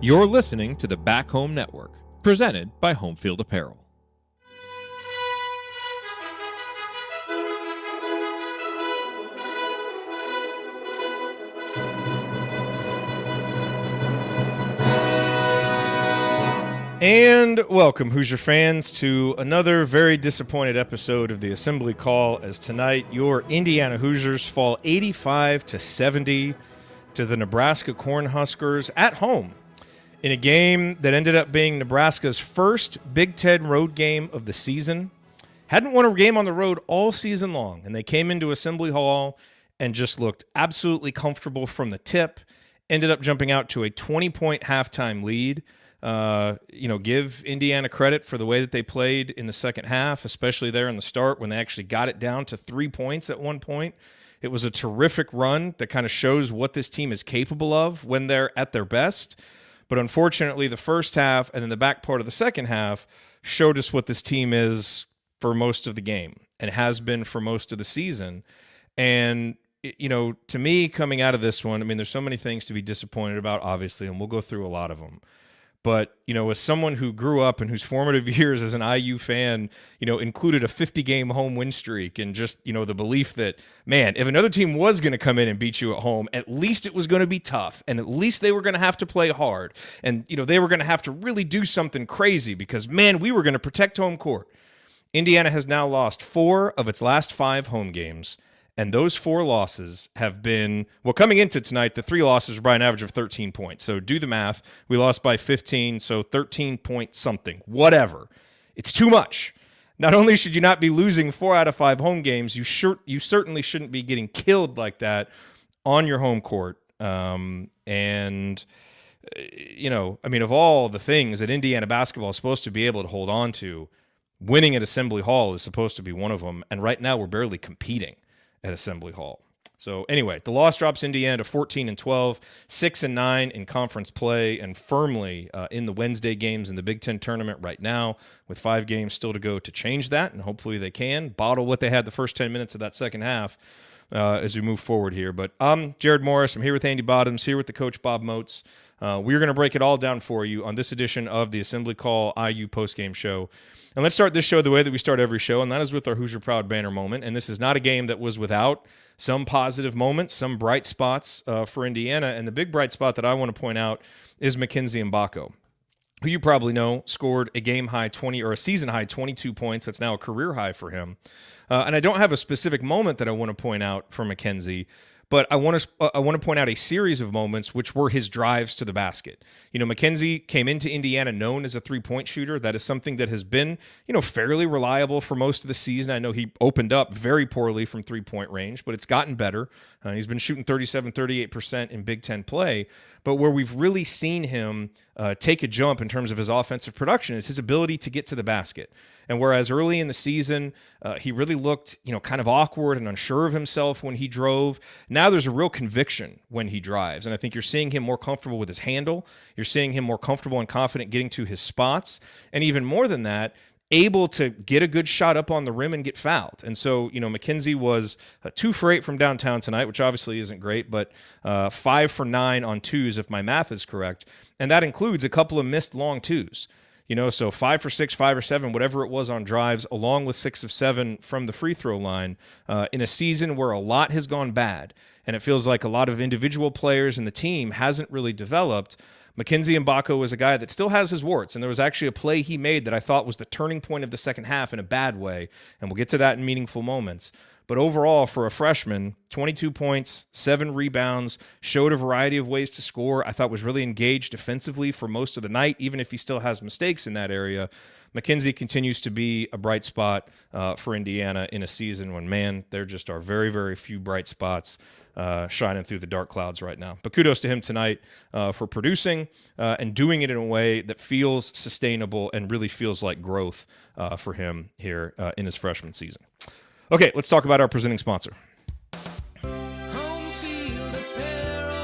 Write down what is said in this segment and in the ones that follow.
You're listening to the Back Home Network, presented by Homefield Apparel. And welcome, Hoosier fans, to another very disappointed episode of the Assembly Call, as tonight your Indiana Hoosiers fall 85-70 to the Nebraska Cornhuskers at home in a game that ended up being Nebraska's first Big Ten road game of the season. Hadn't won a game on the road all season long, and they came into Assembly Hall and just looked absolutely comfortable from the tip, ended up jumping out to a 20-point halftime lead. Give Indiana credit for the way that they played in the second half, especially there in the start when they actually got it down to 3 points at one point. It was a terrific run that kind of shows what this team is capable of when they're at their best. But unfortunately, the first half and then the back part of the second half showed us what this team is for most of the game and has been for most of the season. And, to me, coming out of this one, I mean, there's so many things to be disappointed about, obviously, and we'll go through a lot of them. But, as someone who grew up and whose formative years as an IU fan, included a 50-game home win streak and just, the belief that, man, if another team was going to come in and beat you at home, at least it was going to be tough. And at least they were going to have to play hard. And, they were going to have to really do something crazy because, man, we were going to protect home court. Indiana has now lost 4 of its last 5 home games. And those 4 losses have been, coming into tonight, the 3 losses were by an average of 13 points. So do the math. We lost by 15, so 13 point something, whatever. It's too much. Not only should you not be losing 4 out of 5 home games, you certainly shouldn't be getting killed like that on your home court. Of all the things that Indiana basketball is supposed to be able to hold on to, winning at Assembly Hall is supposed to be one of them. And right now we're barely competing at Assembly Hall. So anyway, the loss drops Indiana to 14-12, 6-9 in conference play, and firmly in the Wednesday games in the Big Ten tournament right now, with 5 games still to go to change that, and hopefully they can bottle what they had the first 10 minutes of that second half as we move forward here. But I'm Jared Morris. I'm here with Andy Bottoms, here with the coach Bob Moats. We're going to break it all down for you on this edition of the Assembly Call IU postgame show. And let's start this show the way that we start every show, and that is with our Hoosier Proud banner moment. And this is not a game that was without some positive moments, some bright spots for Indiana. And the big bright spot that I want to point out is Mackenzie Mbako, who you probably know scored a game-high 20 or a season-high 22 points. That's now a career high for him. And I don't have a specific moment that I want to point out for Mackenzie, but I want to point out a series of moments which were his drives to the basket. Mackenzie came into Indiana known as a three-point shooter. That is something that has been, fairly reliable for most of the season. I know he opened up very poorly from three-point range, but it's gotten better. He's been shooting 37-38% in Big Ten play. But where we've really seen him take a jump in terms of his offensive production is his ability to get to the basket. And whereas early in the season, he really looked, kind of awkward and unsure of himself when he drove, now there's a real conviction when he drives. And I think you're seeing him more comfortable with his handle. You're seeing him more comfortable and confident getting to his spots. And even more than that, able to get a good shot up on the rim and get fouled. And so, Mackenzie was 2 for 8 from downtown tonight, which obviously isn't great, but 5 for 9 on twos, if my math is correct. And that includes a couple of missed long twos. So 5 for 6, 5 or 7, whatever it was on drives, along with 6 of 7 from the free throw line in a season where a lot has gone bad. And it feels like a lot of individual players in the team hasn't really developed. Mackenzie Mbako is a guy that still has his warts, and there was actually a play he made that I thought was the turning point of the second half in a bad way, and we'll get to that in meaningful moments. But overall, for a freshman, 22 points, 7 rebounds, showed a variety of ways to score. I thought was really engaged defensively for most of the night, even if he still has mistakes in that area. Mackenzie continues to be a bright spot for Indiana in a season when, man, there just are very, very few bright spots shining through the dark clouds right now. But kudos to him tonight for producing and doing it in a way that feels sustainable and really feels like growth for him here in his freshman season. Okay, let's talk about our presenting sponsor. Homefield Apparel,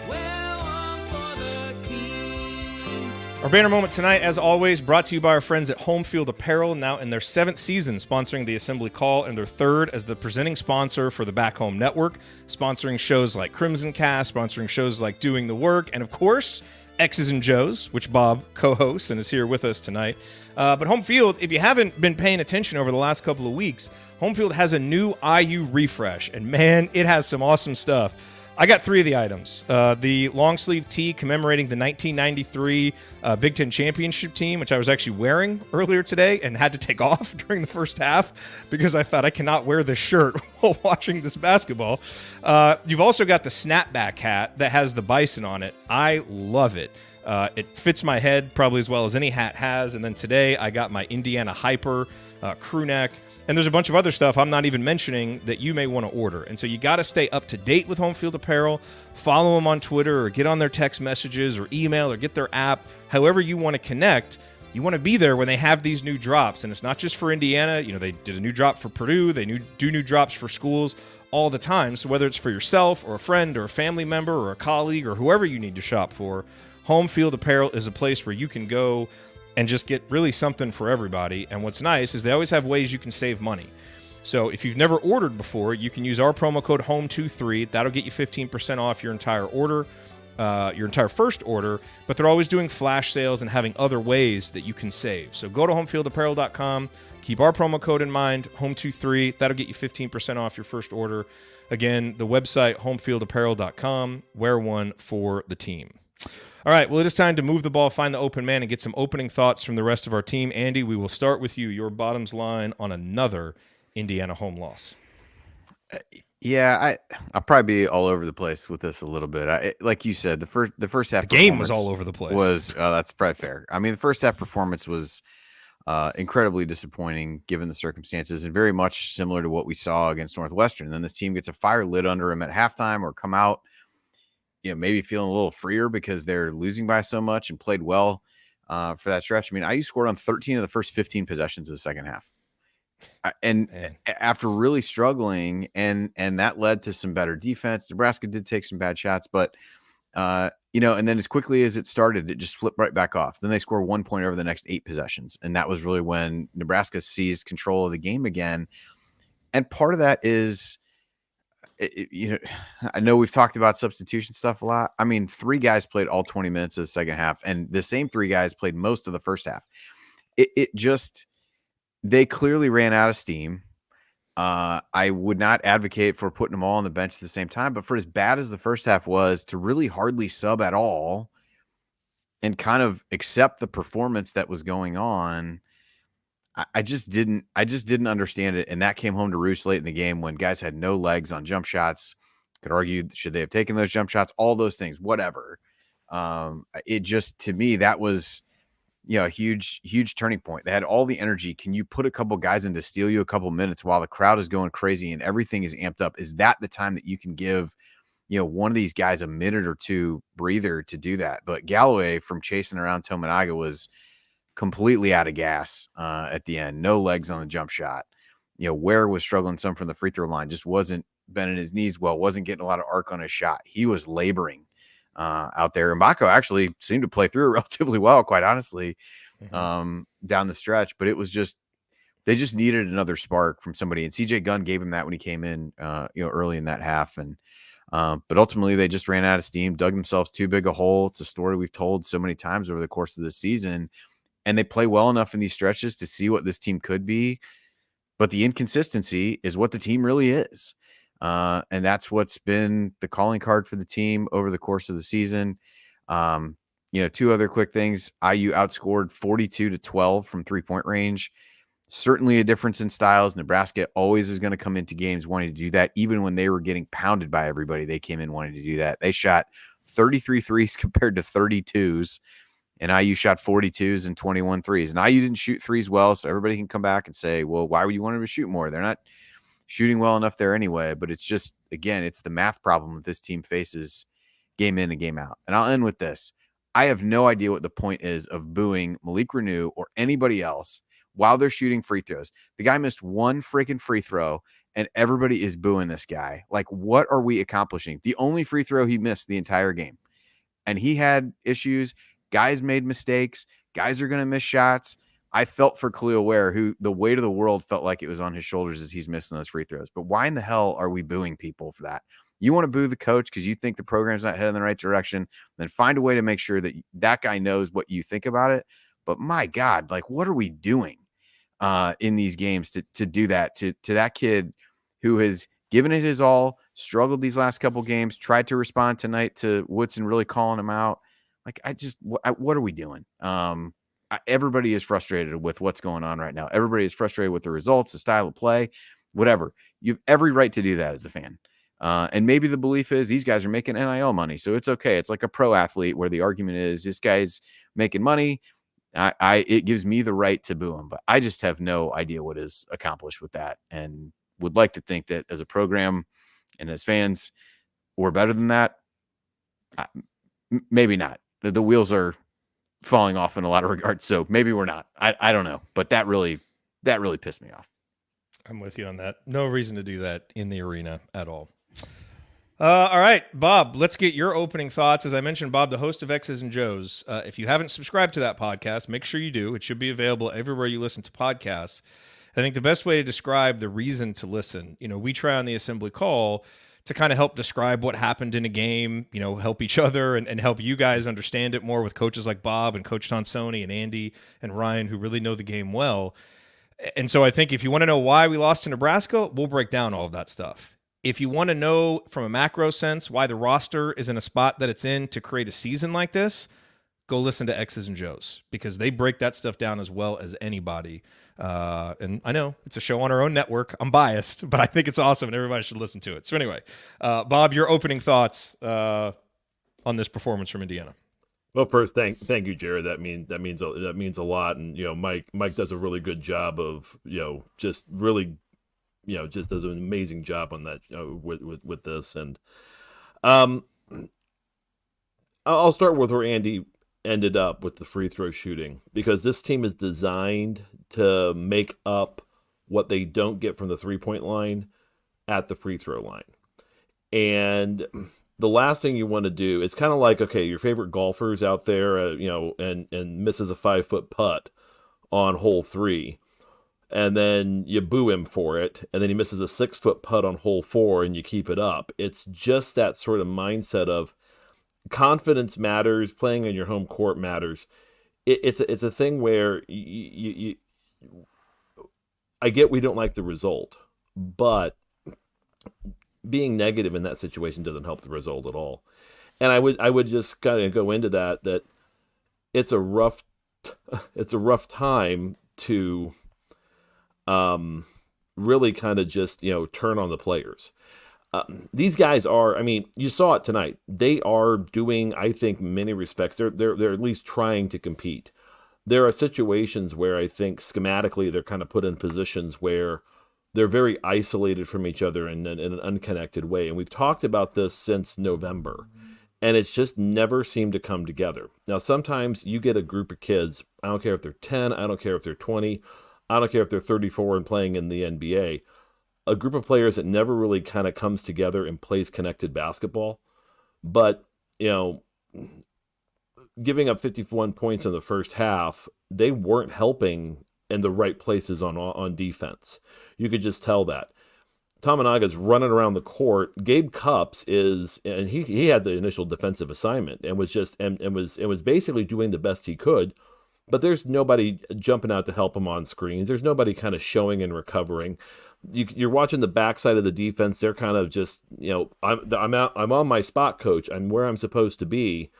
wear one for the team. Our banner moment tonight, as always, brought to you by our friends at Home Field Apparel, now in their 7th season, sponsoring the Assembly Call, and their 3rd as the presenting sponsor for the Back Home Network, sponsoring shows like Crimson Cast, sponsoring shows like Doing the Work, and of course, X's and Joe's, which Bob co-hosts and is here with us tonight. But Home Field, if you haven't been paying attention over the last couple of weeks, Home Field has a new IU refresh, and man, it has some awesome stuff. I got 3 of the items. The long sleeve tee commemorating the 1993 Big Ten championship team, which I was actually wearing earlier today and had to take off during the first half because I thought I cannot wear this shirt while watching this basketball. You've also got the snapback hat that has the bison on it. I love it. It fits my head probably as well as any hat has. And then today I got my Indiana Hyper crew neck. And there's a bunch of other stuff I'm not even mentioning that you may want to order. And so you got to stay up to date with Home Field Apparel. Follow them on Twitter or get on their text messages or email or get their app. However you want to connect, you want to be there when they have these new drops. And it's not just for Indiana. You know, they did a new drop for Purdue. They do new drops for schools all the time. So whether it's for yourself or a friend or a family member or a colleague or whoever you need to shop for, Home Field Apparel is a place where you can go and just get really something for everybody. And what's nice is they always have ways you can save money. So if you've never ordered before, you can use our promo code HOME23. That'll get you 15% off your entire order, your entire first order. But they're always doing flash sales and having other ways that you can save. So go to homefieldapparel.com. Keep our promo code in mind, HOME23. That'll get you 15% off your first order. Again, the website, homefieldapparel.com. Wear one for the team. All right, well, it is time to move the ball, find the open man, and get some opening thoughts from the rest of our team. Andy, we will start with you. Your bottoms line on another Indiana home loss. Yeah, I'll probably be all over the place with this a little bit. Like you said, the first half the game was all over the place. That's probably fair. I mean, the first half performance was incredibly disappointing given the circumstances, and very much similar to what we saw against Northwestern. Then this team gets a fire lit under them at halftime, or come out, maybe feeling a little freer because they're losing by so much, and played well for that stretch. I mean, IU scored on 13 of the first 15 possessions of the second half. And after really struggling, and that led to some better defense. Nebraska did take some bad shots, but and then as quickly as it started, it just flipped right back off. Then they score 1 point over the next 8 possessions. And that was really when Nebraska seized control of the game again. And part of that is, I know we've talked about substitution stuff a lot. I mean, 3 guys played all 20 minutes of the second half, and the same 3 guys played most of the first half. They clearly ran out of steam. I would not advocate for putting them all on the bench at the same time, but for as bad as the first half was, to really hardly sub at all and kind of accept the performance that was going on, I just didn't understand it. And that came home to roost late in the game when guys had no legs on jump shots. Could argue, should they have taken those jump shots? All those things, whatever. It just, to me, that was, a huge turning point. They had all the energy. Can you put a couple guys in to steal you a couple minutes while the crowd is going crazy and everything is amped up? Is that the time that you can give, one of these guys a minute or two breather to do that? But Galloway, from chasing around Tominaga, was completely out of gas at the end. No legs on the jump shot. Ware was struggling some from the free throw line. Just wasn't bending his knees well. Wasn't getting a lot of arc on his shot. He was laboring out there. And Mbako actually seemed to play through it relatively well, quite honestly, down the stretch. But it was just, they just needed another spark from somebody. And CJ Gunn gave him that when he came in, early in that half. And but ultimately they just ran out of steam, dug themselves too big a hole. It's a story we've told so many times over the course of the season. And they play well enough in these stretches to see what this team could be. But the inconsistency is what the team really is. And that's what's been the calling card for the team over the course of the season. 2 other quick things. IU outscored 42-12 from 3-point range. Certainly a difference in styles. Nebraska always is going to come into games wanting to do that. Even when they were getting pounded by everybody, they came in wanting to do that. They shot 33 threes compared to 32s. And IU shot 42s and 21 threes. And IU didn't shoot threes well, so everybody can come back and say, well, why would you want them to shoot more? They're not shooting well enough there anyway. But it's just, again, it's the math problem that this team faces game in and game out. And I'll end with this. I have no idea what the point is of booing Malik Renew or anybody else while they're shooting free throws. The guy missed 1 freaking free throw, and everybody is booing this guy. Like, what are we accomplishing? The only free throw he missed the entire game. And he had issues. Guys made mistakes. Guys are going to miss shots. I felt for Khalil Ware, who the weight of the world felt like it was on his shoulders as he's missing those free throws. But why in the hell are we booing people for that? You want to boo the coach because you think the program's not heading in the right direction, then find a way to make sure that that guy knows what you think about it. But my God, like, what are we doing in these games to do that to that kid who has given it his all, struggled these last couple games, tried to respond tonight to Woodson really calling him out? Like, what are we doing? Everybody is frustrated with what's going on right now. Everybody is frustrated with the results, the style of play, whatever. You have every right to do that as a fan. And maybe the belief is these guys are making NIL money, so it's okay. It's like a pro athlete where the argument is this guy's making money. It gives me the right to boo him, but I just have no idea what is accomplished with that, and would like to think that as a program and as fans, we're better than that. Maybe not. The wheels are falling off in a lot of regards, so maybe we're not. I don't know, but that really pissed me off. I'm with you on that. No reason to do that in the arena at all. All right, Bob, let's get your opening thoughts. As I mentioned, Bob, the host of X's and Joe's. If you haven't subscribed to that podcast, make sure you do. It should be available everywhere you listen to podcasts. I think the best way to describe the reason to listen, we try on the assembly call to kind of help describe what happened in a game, help each other and help you guys understand it more with coaches like Bob and Coach Tonsoni and Andy and Ryan, who really know the game well. And so I think if you want to know why we lost to Nebraska, we'll break down all of that stuff. If you want to know from a macro sense why the roster is in a spot that it's in to create a season like this, go listen to X's and Joe's, because they break that stuff down as well as anybody. And I know it's a show on our own network. I'm biased, but I think it's awesome and everybody should listen to it. So anyway, Bob, your opening thoughts on this performance from Indiana. Well, first, thank you, Jared. That means a lot, and Mike does a really good job of just really just does an amazing job on that with this. And I'll start with where Andy ended up with the free throw shooting, because this team is designed to make up what they don't get from the 3-point line at the free throw line. And the last thing you want to do, it's kind of like, okay, your favorite golfer's out there, and misses a 5-foot putt on hole 3. And then you boo him for it, and then he misses a 6-foot putt on hole 4, and you keep it up. It's just that sort of mindset of confidence matters, playing on your home court matters. It's a thing where I get we don't like the result, but being negative in that situation doesn't help the result at all. And I would just kind of go into that it's a rough time to really kind of just, turn on the players. These guys are, you saw it tonight. They are doing, I think, many respects, they're at least trying to compete. There are situations where I think schematically they're kind of put in positions where they're very isolated from each other in an unconnected way. And we've talked about this since November, and it's just never seemed to come together. Now, sometimes you get a group of kids, I don't care if they're 10, I don't care if they're 20, I don't care if they're 34 and playing in the NBA, a group of players that never really kind of comes together and plays connected basketball. But, giving up 51 points in the first half, they weren't helping in the right places on defense. You could just tell that. Tominaga's running around the court. Gabe Cupps and he had the initial defensive assignment and was basically doing the best he could. But there's nobody jumping out to help him on screens. There's nobody kind of showing and recovering. You're watching the backside of the defense. They're kind of just, I'm on my spot, coach. I'm where I'm supposed to be.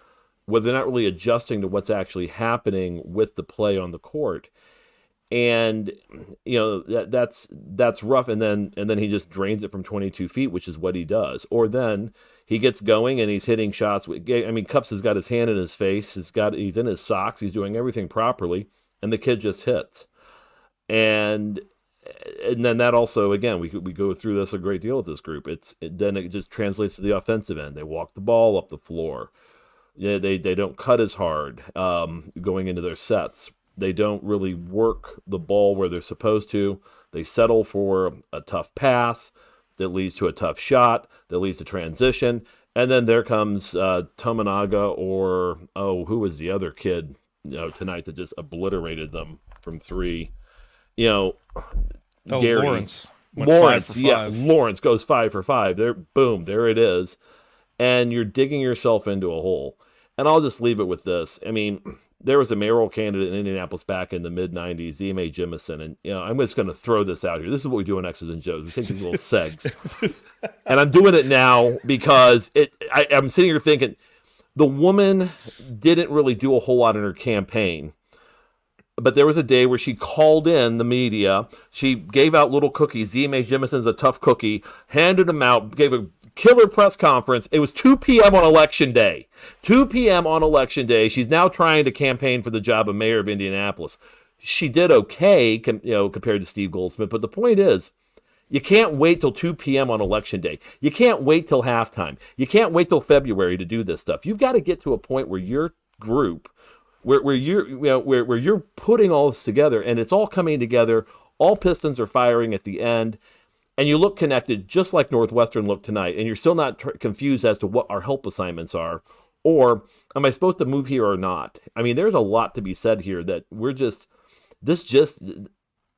Where they're not really adjusting to what's actually happening with the play on the court. And that's rough. And then he just drains it from 22 feet, which is what he does. Or then he gets going and he's hitting shots. Cupps has got his hand in his face. He's in his socks. He's doing everything properly, and the kid just hits. And then that also, again, we go through this a great deal with this group. Then it just translates to the offensive end. They walk the ball up the floor. Yeah, they don't cut as hard going into their sets. They don't really work the ball where they're supposed to. They settle for a tough pass that leads to a tough shot that leads to transition, And then there comes Tominaga, or who was the other kid tonight that just obliterated them from three? Gary Lawrence. Lawrence, yeah, Lawrence goes 5 for 5. There, boom, there it is. And you're digging yourself into a hole. And I'll just leave it with this. I mean, there was a mayoral candidate in Indianapolis back in the mid-'90s, ZMA Jimison, and I'm just going to throw this out here. This is what we do on X's and Joes. We take these little segs. And I'm doing it now because I'm sitting here thinking, the woman didn't really do a whole lot in her campaign. But there was a day where she called in the media. She gave out little cookies. ZMA Jimison's a tough cookie. Handed them out. Gave a killer press conference. It was 2 p.m. on Election Day. 2 p.m. on Election Day. She's now trying to campaign for the job of mayor of Indianapolis. She did okay, compared to Steve Goldsmith. But the point is, you can't wait till 2 p.m. on Election Day. You can't wait till halftime. You can't wait till February to do this stuff. You've got to get to a point where your group, where you're putting all this together, and it's all coming together. All pistons are firing at the end, and you look connected, just like Northwestern looked tonight. And you're still not confused as to what our help assignments are, or am I supposed to move here or not? I mean, there's a lot to be said here that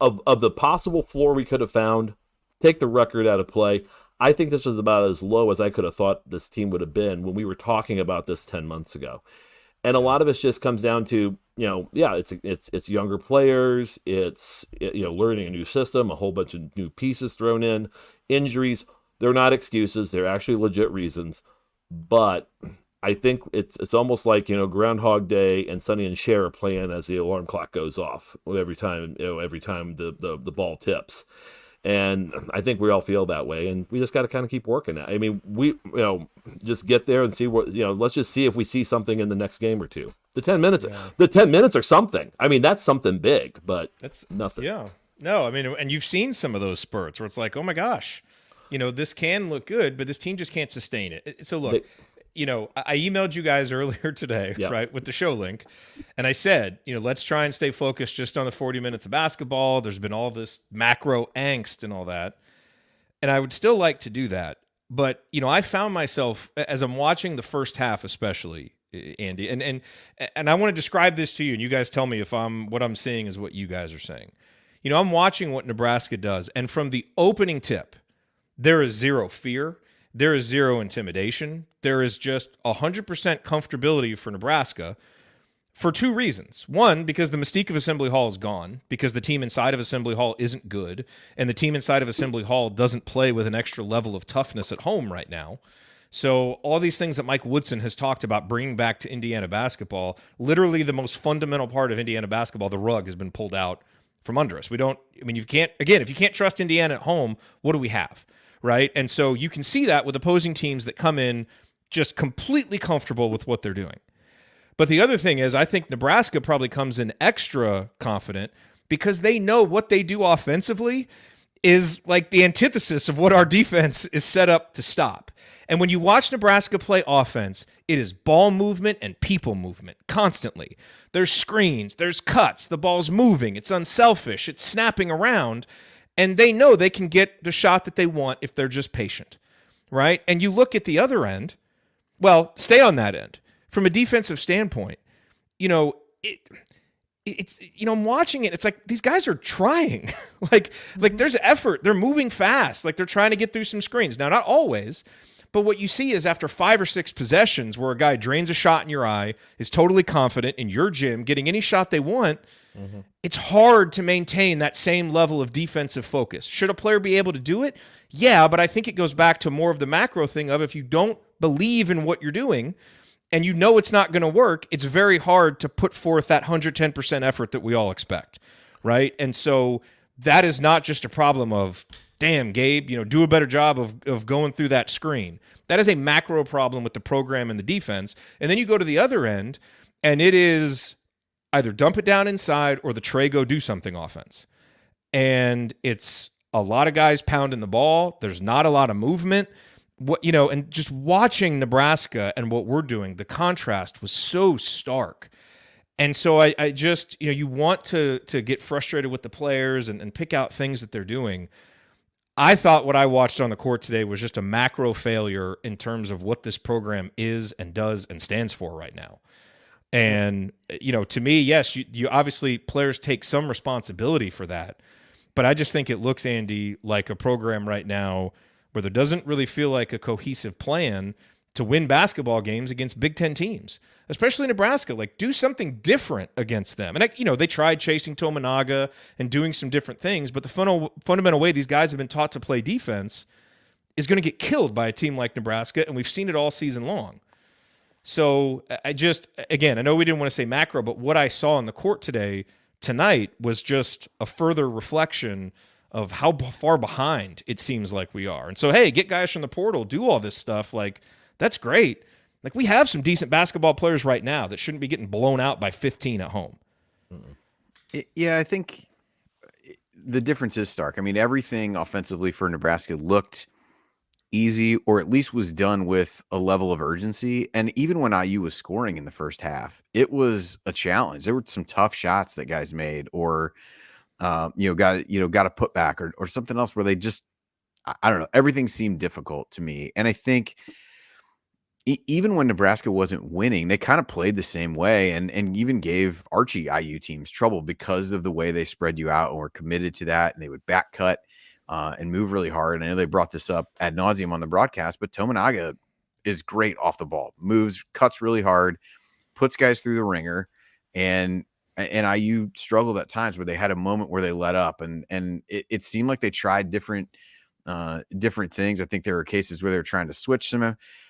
of the possible floor we could have found. Take the record out of play. I think this is about as low as I could have thought this team would have been when we were talking about this 10 months ago. And a lot of it just comes down to, it's younger players, it's learning a new system, a whole bunch of new pieces thrown in, injuries. They're not excuses, they're actually legit reasons. But I think it's almost like, Groundhog Day and Sonny and Cher are playing as the alarm clock goes off every time the ball tips. And I think we all feel that way, and we just got to kind of keep working at it. I mean, we just get there and see what let's just see if we see something in the next game or two. The 10 minutes are something. I mean, that's something big, but that's nothing. Yeah. No, I mean, and you've seen some of those spurts where it's like, oh my gosh, this can look good, but this team just can't sustain it. So look, I emailed you guys earlier today, right, with the show link, and I said, let's try and stay focused just on the 40 minutes of basketball. There's been all this macro angst and all that, and I would still like to do that. But, I found myself, as I'm watching the first half especially, Andy, and I want to describe this to you, and you guys tell me if what I'm seeing is what you guys are saying. I'm watching what Nebraska does, and from the opening tip, there is zero fear. There is zero intimidation. There is just 100% comfortability for Nebraska for two reasons. One, because the mystique of Assembly Hall is gone, because the team inside of Assembly Hall isn't good, and the team inside of Assembly Hall doesn't play with an extra level of toughness at home right now. So all these things that Mike Woodson has talked about bringing back to Indiana basketball, literally the most fundamental part of Indiana basketball, the rug has been pulled out from under us. If you can't trust Indiana at home, what do we have? Right? And so you can see that with opposing teams that come in just completely comfortable with what they're doing. But the other thing is, I think Nebraska probably comes in extra confident because they know what they do offensively is like the antithesis of what our defense is set up to stop. And when you watch Nebraska play offense, it is ball movement and people movement constantly. There's screens, there's cuts, the ball's moving, it's unselfish, it's snapping around. And they know they can get the shot that they want if they're just patient, right? And you look at the other end, stay on that end. From a defensive standpoint, I'm watching it. It's like these guys are trying. like there's effort. They're moving fast. Like they're trying to get through some screens. Now, not always, but what you see is after 5 or 6 possessions where a guy drains a shot in your eye, is totally confident in your gym, getting any shot they want, it's hard to maintain that same level of defensive focus. Should a player be able to do it? Yeah, but I think it goes back to more of the macro thing of if you don't believe in what you're doing and it's not going to work, it's very hard to put forth that 110% effort that we all expect, right? And so that is not just a problem of, damn, Gabe, do a better job of going through that screen. That is a macro problem with the program and the defense. And then you go to the other end, and it is either dump it down inside or the Trey go do something offense. And it's a lot of guys pounding the ball. There's not a lot of movement. And just watching Nebraska and what we're doing, the contrast was so stark. And so I just, you want to get frustrated with the players and pick out things that they're doing. I thought what I watched on the court today was just a macro failure in terms of what this program is and does and stands for right now. And, to me, yes, you obviously players take some responsibility for that. But I just think it looks, Andy, like a program right now where there doesn't really feel like a cohesive plan to win basketball games against Big Ten teams, especially Nebraska. Like, do something different against them. And, they tried chasing Tominaga and doing some different things, but the fundamental way these guys have been taught to play defense is going to get killed by a team like Nebraska, and we've seen it all season long. So again, I know we didn't want to say macro, but what I saw on the court tonight was just a further reflection of how far behind it seems like we are. And so, hey, get guys from the portal, do all this stuff. Like, that's great. Like, we have some decent basketball players right now that shouldn't be getting blown out by 15 at home. Yeah, I think the difference is stark. I mean, everything offensively for Nebraska looked easy, or at least was done with a level of urgency. And even when IU was scoring in the first half, it was a challenge. There were some tough shots that guys made, or got a putback or something else where they just, I don't know, everything seemed difficult to me. And I think even when Nebraska wasn't winning, they kind of played the same way and even gave Archie IU teams trouble because of the way they spread you out and were committed to that. And they would back cut and move really hard. I know they brought this up ad nauseum on the broadcast, but Tominaga is great off the ball, moves, cuts really hard, puts guys through the ringer, and IU struggled at times where they had a moment where they let up, and it seemed like they tried different things. I think there were cases where they were trying to switch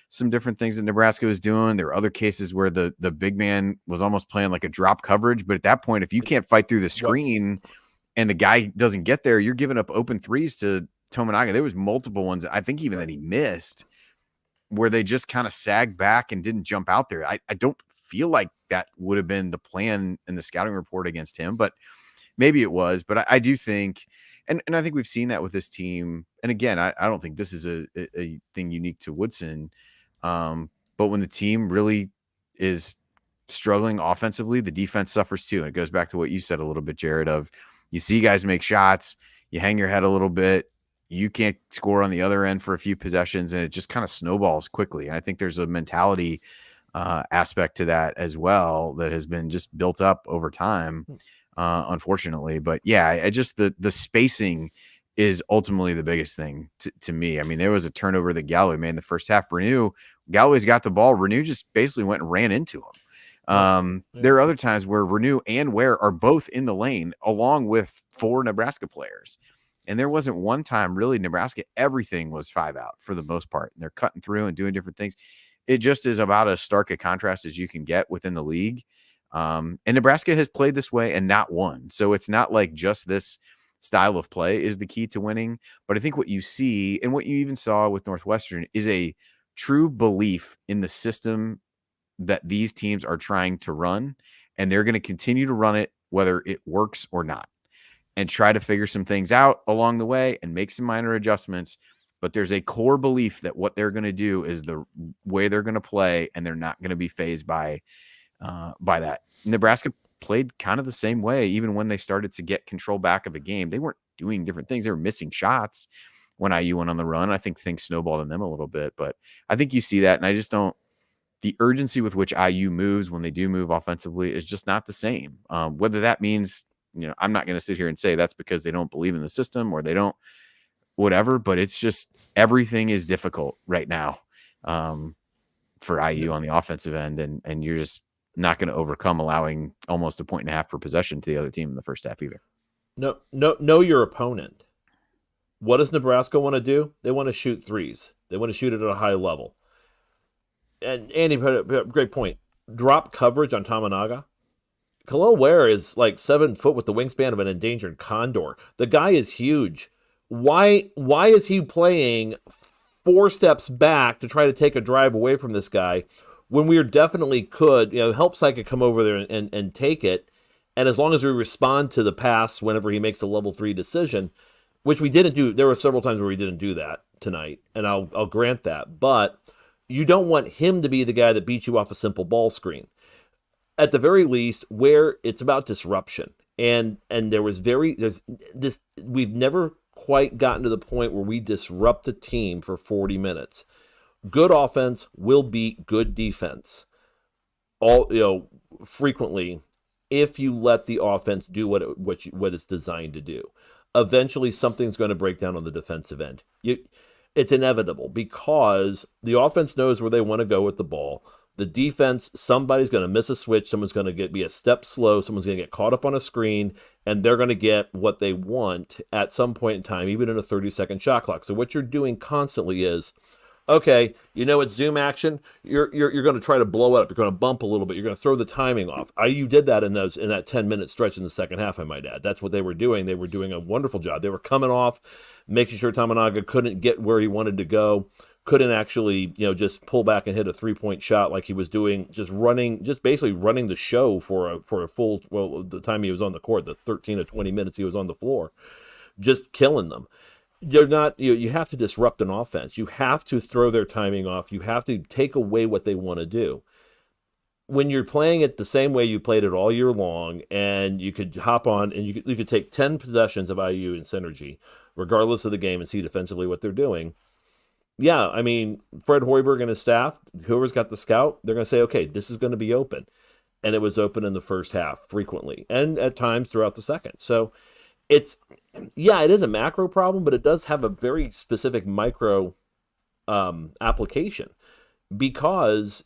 some different things that Nebraska was doing. There were other cases where the big man was almost playing like a drop coverage, but at that point, if you can't fight through the screen and the guy doesn't get there, you're giving up open threes to Tominaga. There was multiple ones, I think even that he missed, where they just kind of sagged back and didn't jump out there. I don't feel like that would have been the plan in the scouting report against him, but maybe it was. But I do think, and I think we've seen that with this team. And again, I don't think this is a thing unique to Woodson. But when the team really is struggling offensively, the defense suffers too. And it goes back to what you said a little bit, Jared, of you see guys make shots, you hang your head a little bit, you can't score on the other end for a few possessions, and it just kind of snowballs quickly. And I think there's a mentality aspect to that as well that has been just built up over time, unfortunately. But yeah, I just the spacing is ultimately the biggest thing to me. I mean, there was a turnover that Galloway made in the first half. Galloway's got the ball. Renew just basically went and ran into him. There are other times where Renew and Ware are both in the lane along with 4 Nebraska players. And there wasn't one time really Nebraska, everything was 5 out for the most part. And they're cutting through and doing different things. It just is about as stark a contrast as you can get within the league. And Nebraska has played this way and not won. So it's not like just this style of play is the key to winning. But I think what you see and what you even saw with Northwestern is a true belief in the system that these teams are trying to run. And they're going to continue to run it, whether it works or not, and try to figure some things out along the way and make some minor adjustments. But there's a core belief that what they're going to do is the way they're going to play, and they're not going to be fazed by that. Nebraska played kind of the same way, even when they started to get control back of the game. They weren't doing different things. They were missing shots when IU went on the run. I think things snowballed in them a little bit, but I think you see that. And I just don't, the urgency with which IU moves when they do move offensively is just not the same. Whether that means, I'm not going to sit here and say that's because they don't believe in the system or they don't, whatever, but it's just everything is difficult right now for IU on the offensive end. And you're just not going to overcome allowing almost 1.5 points per possession to the other team in the first half either. No, know your opponent. What does Nebraska want to do? They want to shoot threes. They want to shoot it at a high level. And Andy put a great point. Drop coverage on Tominaga. Khalil Ware is like 7 foot with the wingspan of an endangered condor. The guy is huge. Why is he playing 4 steps back to try to take a drive away from this guy when we definitely could, help Psychic come over there and take it. And as long as we respond to the pass whenever he makes a level 3 decision, which we didn't do, there were several times where we didn't do that tonight, and I'll grant that. But you don't want him to be the guy that beats you off a simple ball screen. At the very least, where it's about disruption. And there's this, we've never quite gotten to the point where we disrupt a team for 40 minutes. Good offense will beat good defense frequently if you let the offense do what it's designed to do. Eventually, something's going to break down on the defensive end. It's inevitable because the offense knows where they want to go with the ball. The defense, somebody's going to miss a switch. Someone's going to be a step slow. Someone's going to get caught up on a screen, and they're going to get what they want at some point in time, even in a 30-second shot clock. So what you're doing constantly is, okay, it's zoom action. You're going to try to blow it up. You're going to bump a little bit. You're going to throw the timing off. IU did that in that 10-minute stretch in the second half, I might add. That's what they were doing. They were doing a wonderful job. They were coming off, making sure Tamanaga couldn't get where he wanted to go, couldn't actually, just pull back and hit a 3-point shot like he was doing, basically running the show for a full, the time he was on the court, the 13 to 20 minutes he was on the floor, just killing them. You have to disrupt an offense. You have to throw their timing off. You have to take away what they want to do. When you're playing it the same way you played it all year long, and you could hop on and you could take 10 possessions of IU in synergy, regardless of the game, and see defensively what they're doing. Yeah, I mean, Fred Hoiberg and his staff, whoever's got the scout, they're going to say, okay, this is going to be open. And it was open in the first half frequently, and at times throughout the second. So it is a macro problem, but it does have a very specific micro application, because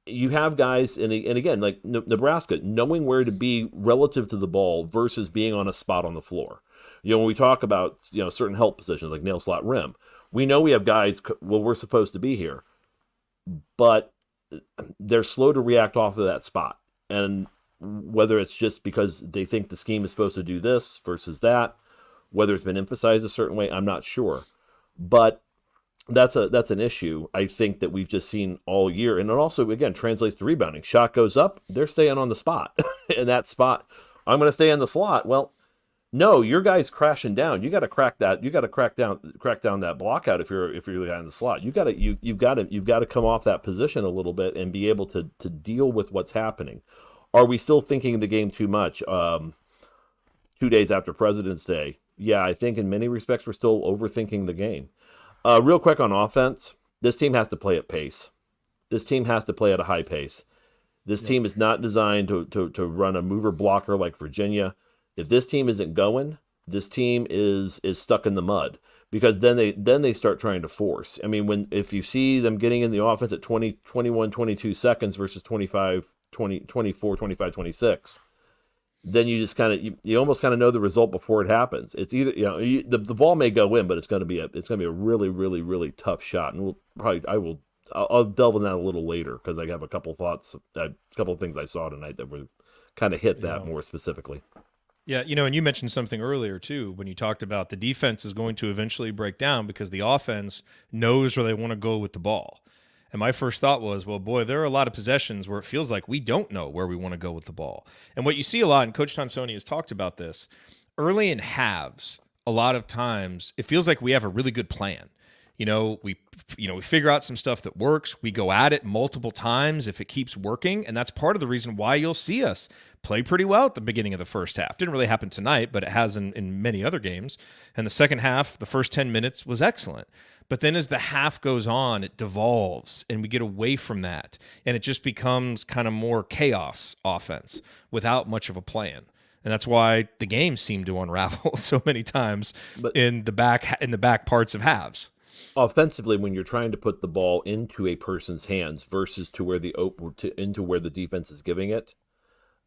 you have guys, and again, like Nebraska, knowing where to be relative to the ball versus being on a spot on the floor. When we talk about, certain help positions like nail slot rim, we know we have guys, we're supposed to be here, but they're slow to react off of that spot. And whether it's just because they think the scheme is supposed to do this versus that, whether it's been emphasized a certain way, I'm not sure. But that's an issue, I think, that we've just seen all year. And it also, again, translates to rebounding. Shot goes up, they're staying on the spot. In that spot, I'm going to stay in the slot. Well, no, your guy's crashing down. You got to crack that. You got to crack down that block out if you're the guy in the slot. You've got to come off that position a little bit and be able to deal with what's happening. Are we still thinking the game too much? 2 days after President's Day, yeah, I think in many respects we're still overthinking the game. Real quick on offense, this team has to play at pace. This team has to play at a high pace. This team is not designed to run a mover blocker like Virginia. If this team isn't going, this team is stuck in the mud, because then they start trying to force. I mean, if you see them getting in the offense at 20, 21, 22 seconds versus 25, 20, 24, 25, 26, then you just you almost kind of know the result before it happens. It's either, the ball may go in, but it's going to be a really, really, really tough shot. And I'll delve in that a little later, because I have a couple thoughts, a couple of things I saw tonight that were kind of hit that more specifically. Yeah, and you mentioned something earlier, too, when you talked about the defense is going to eventually break down because the offense knows where they want to go with the ball. And my first thought was, well, boy, there are a lot of possessions where it feels like we don't know where we want to go with the ball. And what you see a lot, and Coach Tonsoni has talked about this, early in halves, a lot of times it feels like we have a really good plan. We figure out some stuff that works. We go at it multiple times if it keeps working, and that's part of the reason why you'll see us play pretty well at the beginning of the first half. Didn't really happen tonight, but it has in many other games. And the second half, the first 10 minutes was excellent. But then as the half goes on, it devolves, and we get away from that, and it just becomes kind of more chaos offense without much of a plan. And that's why the games seem to unravel so many times in the back parts of halves. Offensively, when you're trying to put the ball into a person's hands versus into where the defense is giving it,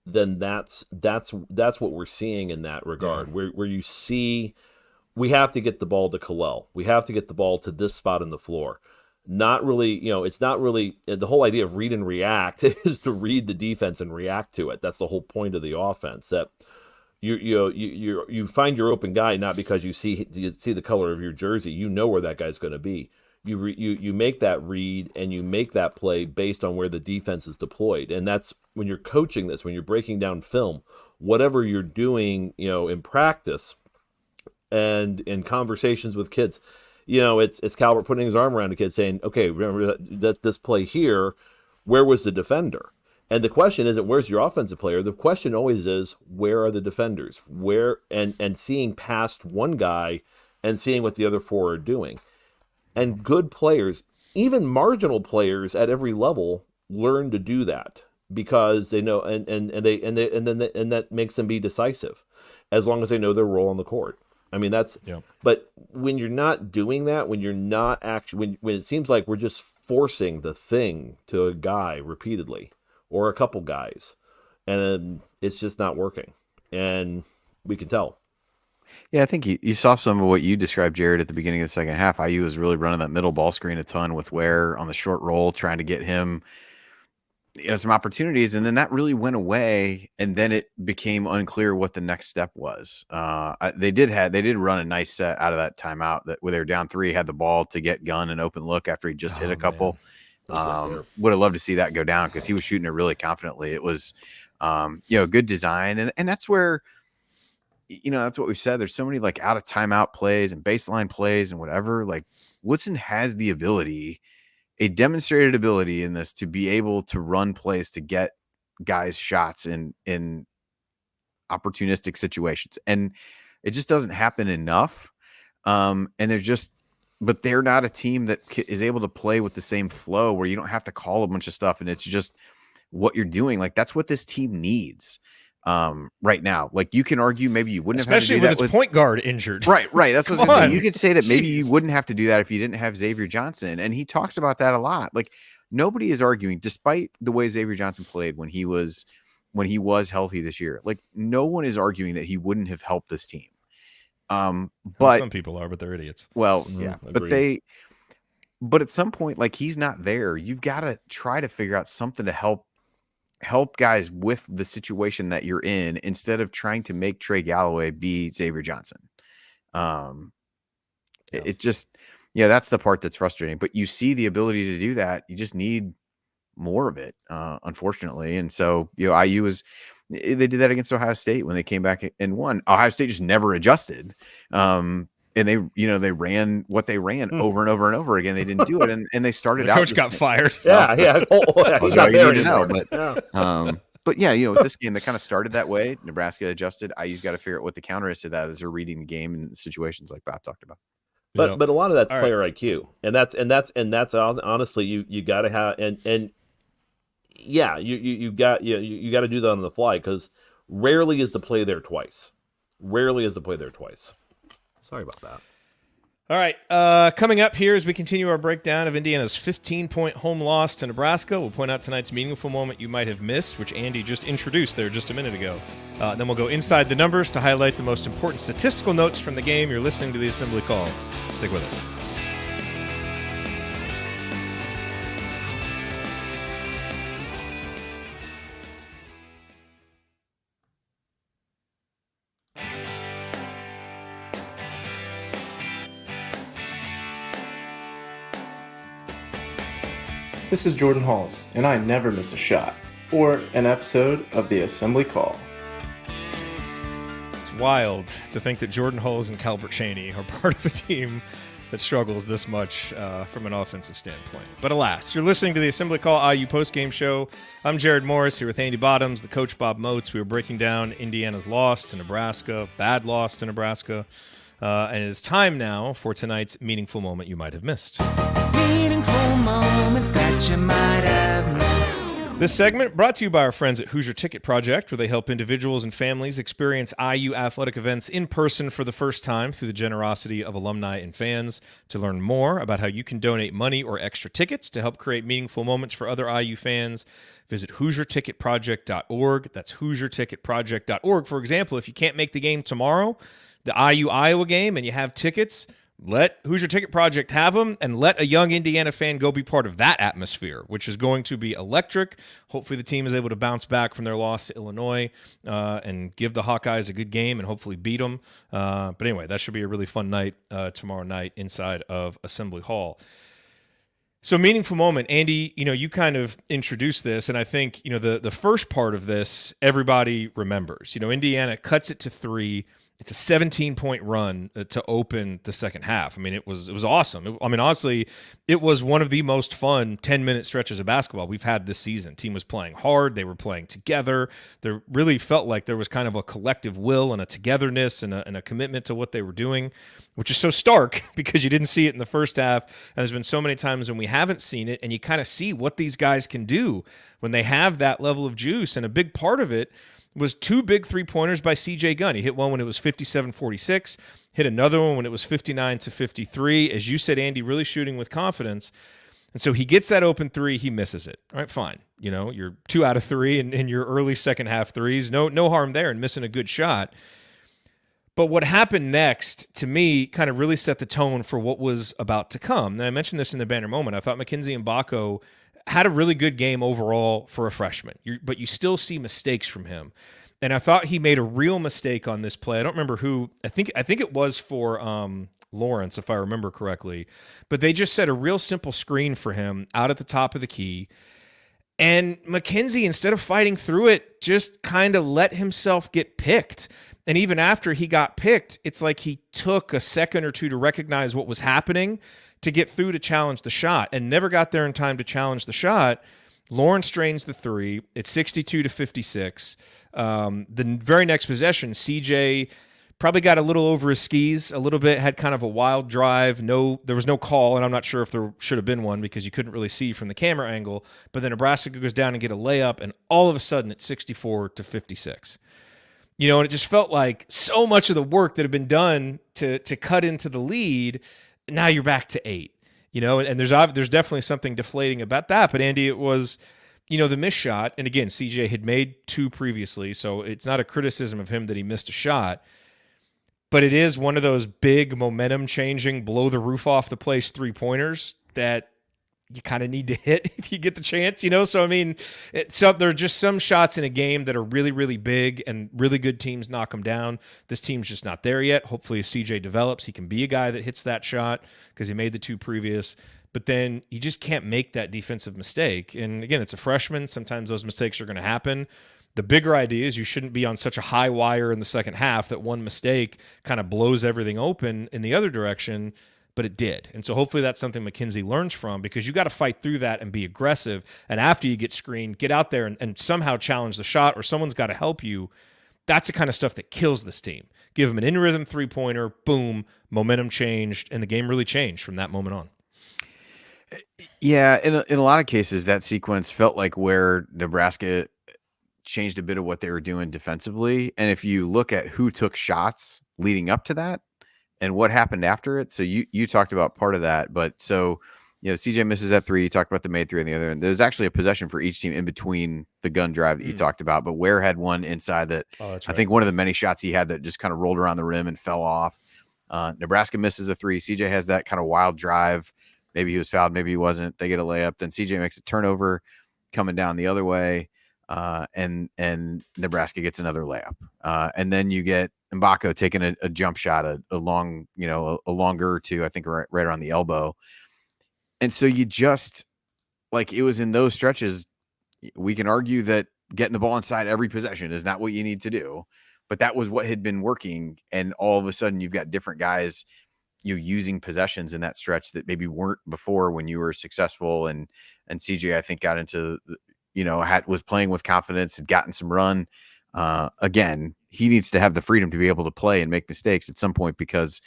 then that's what we're seeing in that regard. Yeah. Where you see, we have to get the ball to Kalel. We have to get the ball to this spot on the floor. Not really, it's not really the whole idea of read and react is to read the defense and react to it. That's the whole point of the offense. That you find your open guy not because you see the color of your jersey. You know where that guy's going to be. You make that read and you make that play based on where the defense is deployed. And that's when you're coaching this, when you're breaking down film, whatever you're doing, in practice and in conversations with kids. It's Calvert putting his arm around a kid saying, okay, remember that this play here, where was the defender? And the question isn't where's your offensive player. The question always is, where are the defenders? Where and seeing past one guy and seeing what the other four are doing. And good players, even marginal players at every level, learn to do that because they know, and that makes them be decisive, as long as they know their role on the court. I mean, that's. Yeah. But when you're not doing that, when you're not actually, when it seems like we're just forcing the thing to a guy repeatedly or a couple guys, and it's just not working, and we can tell. Yeah, I think you saw some of what you described, Jared, at the beginning of the second half. IU was really running that middle ball screen a ton with Ware on the short roll, trying to get him some opportunities, and then that really went away, and then it became unclear what the next step was. They did run a nice set out of that timeout that where they were down 3, had the ball to get Gunn an open look after he just hit a couple. Would have loved to see that go down because he was shooting it really confidently. It was good design, and that's where that's what we've said. There's so many like out of timeout plays and baseline plays and whatever. Like Woodson has the ability, a demonstrated ability in this, to be able to run plays to get guys shots in opportunistic situations. And it just doesn't happen enough. And but they're not a team that is able to play with the same flow where you don't have to call a bunch of stuff and it's just what you're doing. Like that's what this team needs right now. Like you can argue maybe you wouldn't especially have had to do with that its point guard injured. Right. That's what I was gonna say. You could say that maybe Jeez. you wouldn't have to do that if you didn't have Xavier Johnson. And he talks about that a lot. Like nobody is arguing, despite the way Xavier Johnson played when he was healthy this year. Like no one is arguing that he wouldn't have helped this team. But some people are, but they're idiots. Well, yeah, but at some point, like he's not there. You've got to try to figure out something to help guys with the situation that you're in instead of trying to make Trey Galloway be Xavier Johnson. It just, that's the part that's frustrating, but you see the ability to do that. You just need more of it, unfortunately. And so, IU they did that against Ohio State when they came back and won. Ohio State just never adjusted. And they ran what they ran over and over and over again. They didn't do it. And they started the out. coach got fired. Yeah. He's not there anymore. But with this game, they kind of started that way. Nebraska adjusted. IU's got to figure out what the counter is to that as they're reading the game in situations like Bob talked about. But a lot of that's player IQ, and that's honestly you got to have you got to do that on the fly because rarely is the play there twice. Sorry about that. All right, coming up here as we continue our breakdown of Indiana's 15-point home loss to Nebraska, we'll point out tonight's meaningful moment you might have missed, which Andy just introduced there just a minute ago. Then we'll go inside the numbers to highlight the most important statistical notes from the game. You're listening to the Assembly Call. Stick with us. This is Jordan Halls, and I never miss a shot or an episode of the Assembly Call. It's wild to think that Jordan Hulls and Calbert Cheney are part of a team that struggles this much from an offensive standpoint. But alas, you're listening to the Assembly Call IU postgame show. I'm Jared Morris here with Andy Bottoms, the coach Bob Moats. We were breaking down Indiana's loss to Nebraska, bad loss to Nebraska. And it is time now for tonight's meaningful moment you might have missed. Meaningful moments that you might have missed. This segment brought to you by our friends at Hoosier Ticket Project, where they help individuals and families experience IU athletic events in person for the first time through the generosity of alumni and fans. To learn more about how you can donate money or extra tickets to help create meaningful moments for other IU fans, visit HoosierTicketProject.org. That's HoosierTicketProject.org. For example, if you can't make the game tomorrow, the IU-Iowa game, and you have tickets, let Hoosier Ticket Project have them, and let a young Indiana fan go be part of that atmosphere, which is going to be electric. Hopefully the team is able to bounce back from their loss to Illinois and give the Hawkeyes a good game and hopefully beat them. But anyway, that should be a really fun night tomorrow night inside of Assembly Hall. So meaningful moment, Andy, you kind of introduced this, and I think, the first part of this, everybody remembers. Indiana cuts it to 3 It's a 17-point run to open the second half. I mean, it was awesome. Honestly, it was one of the most fun 10-minute stretches of basketball we've had this season. Team was playing hard. They were playing together. There really felt like there was kind of a collective will and a togetherness and a commitment to what they were doing, which is so stark because you didn't see it in the first half. And there's been so many times when we haven't seen it, and you kind of see what these guys can do when they have that level of juice. And a big part of it was 2 big three-pointers by C.J. Gunn. He hit one when it was 57-46, hit another one when it was 59-53. As you said, Andy, really shooting with confidence. And so he gets that open three, he misses it. All right, fine. You're 2 out of 3 in your early second half threes. No harm there in missing a good shot. But what happened next, to me, kind of really set the tone for what was about to come. And I mentioned this in the banner moment. I thought Mackenzie Mbako had a really good game overall for a freshman, but you still see mistakes from him. And I thought he made a real mistake on this play. I don't remember who. I think it was for Lawrence, if I remember correctly. But they just set a real simple screen for him out at the top of the key. And Mackenzie, instead of fighting through it, just kind of let himself get picked. And even after he got picked, it's like he took a second or two to recognize what was happening to get through to challenge the shot and never got there in time to challenge the shot. Lawrence drains the three. It's 62-56. The very next possession, CJ probably got a little over his skis a little bit, had kind of a wild drive. There was no call, and I'm not sure if there should have been one because you couldn't really see from the camera angle. But then Nebraska goes down and get a layup, and all of a sudden it's 64-56. And it just felt like so much of the work that had been done to cut into the lead, now you're back to 8. And there's definitely something deflating about that. But Andy, it was, the missed shot. And again, CJ had made 2 previously, so it's not a criticism of him that he missed a shot. But it is one of those big momentum-changing, blow-the-roof-off-the-place three-pointers that you kind of need to hit if you get the chance, So, there are just some shots in a game that are really, really big, and really good teams knock them down. This team's just not there yet. Hopefully, as CJ develops, he can be a guy that hits that shot because he made the 2 previous. But then you just can't make that defensive mistake. And again, it's a freshman. Sometimes those mistakes are going to happen. The bigger idea is you shouldn't be on such a high wire in the second half that one mistake kind of blows everything open in the other direction. But it did. And so hopefully that's something Mackenzie learns from, because you got to fight through that and be aggressive. And after you get screened, get out there and somehow challenge the shot, or someone's got to help you. That's the kind of stuff that kills this team. Give them an in-rhythm three-pointer, boom, momentum changed, and the game really changed from that moment on. Yeah, in a lot of cases, that sequence felt like where Nebraska changed a bit of what they were doing defensively. And if you look at who took shots leading up to that, and what happened after it. So you talked about part of that, but so, CJ misses that 3. You talked about the made 3 on the other end. There's actually a possession for each team in between the gun drive that you talked about, but Ware had one inside that I think one of the many shots he had that just kind of rolled around the rim and fell off. Nebraska misses a 3. CJ has that kind of wild drive. Maybe he was fouled, maybe he wasn't. They get a layup. Then CJ makes a turnover coming down the other way. And Nebraska gets another layup. And then you get Mbako taking a jump shot, a long, a longer or 2, I think right around the elbow. And so you just, like, it was in those stretches. We can argue that getting the ball inside every possession is not what you need to do, but that was what had been working. And all of a sudden you've got different guys, using possessions in that stretch that maybe weren't before when you were successful. And CJ, I think, got into, was playing with confidence, had gotten some run. Again, he needs to have the freedom to be able to play and make mistakes at some point, because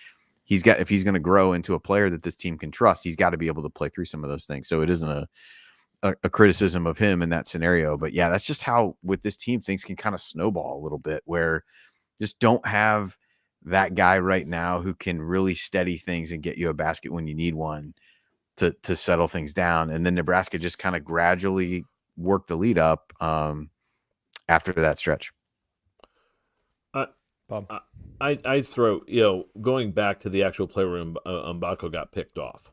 if he's going to grow into a player that this team can trust, he's got to be able to play through some of those things. So it isn't a criticism of him in that scenario, but yeah, that's just how with this team things can kind of snowball a little bit, where just don't have that guy right now who can really steady things and get you a basket when you need one to settle things down. And then Nebraska just kind of gradually worked the lead up after that stretch. I throw, going back to the actual play where Mbako got picked off.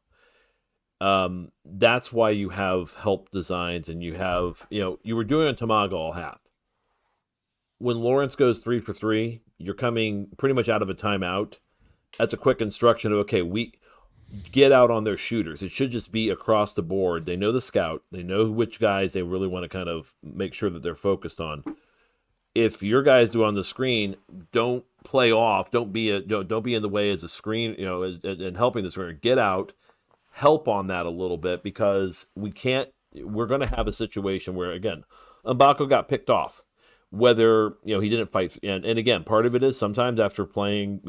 That's why you have help designs, and you have, you were doing a Tamaga all half. When Lawrence goes 3 for 3, you're coming pretty much out of a timeout. That's a quick instruction of, okay, we get out on their shooters. It should just be across the board. They know the scout. They know which guys they really want to kind of make sure that they're focused on. if your guys do on the screen, don't play off, don't be in the way as a screen, and helping the screen. Get out, help on that a little bit, because we're going to have a situation where, again, Mbako got picked off. Whether he didn't fight, and again, part of it is sometimes after playing,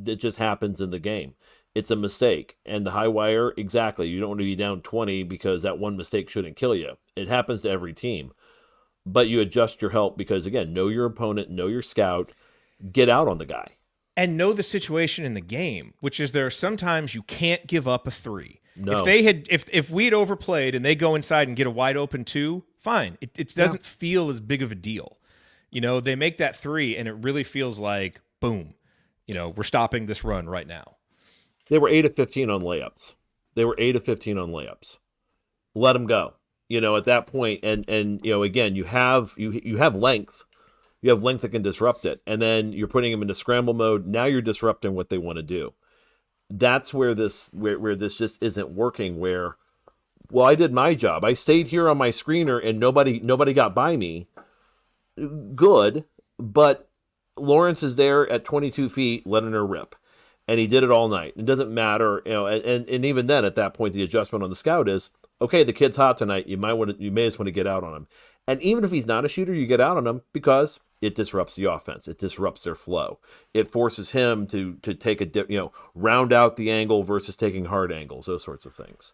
it just happens in the game. It's a mistake, and the high wire, exactly. You don't want to be down 20 because that one mistake shouldn't kill you. It happens to every team, but you adjust your help because, again, know your opponent, know your scout, get out on the guy, and know the situation in the game, which is there are sometimes you can't give up a 3. No. If we'd overplayed and they go inside and get a wide open 2, fine. It doesn't feel as big of a deal. They make that 3, and it really feels like, boom, we're stopping this run right now. They were 8 of 15 on layups. Let them go. At that point, and again, you have length. You have length that can disrupt it, and then you're putting them into scramble mode. Now you're disrupting what they want to do. That's where this just isn't working. Where, well, I did my job. I stayed here on my screener, and nobody got by me. Good, but Lawrence is there at 22 feet letting her rip, and he did it all night. It doesn't matter, and even then, at that point, the adjustment on the scout is, okay, the kid's hot tonight, you may just want to get out on him. And even if he's not a shooter, you get out on him because it disrupts the offense, it disrupts their flow, it forces him to take round out the angle versus taking hard angles, those sorts of things.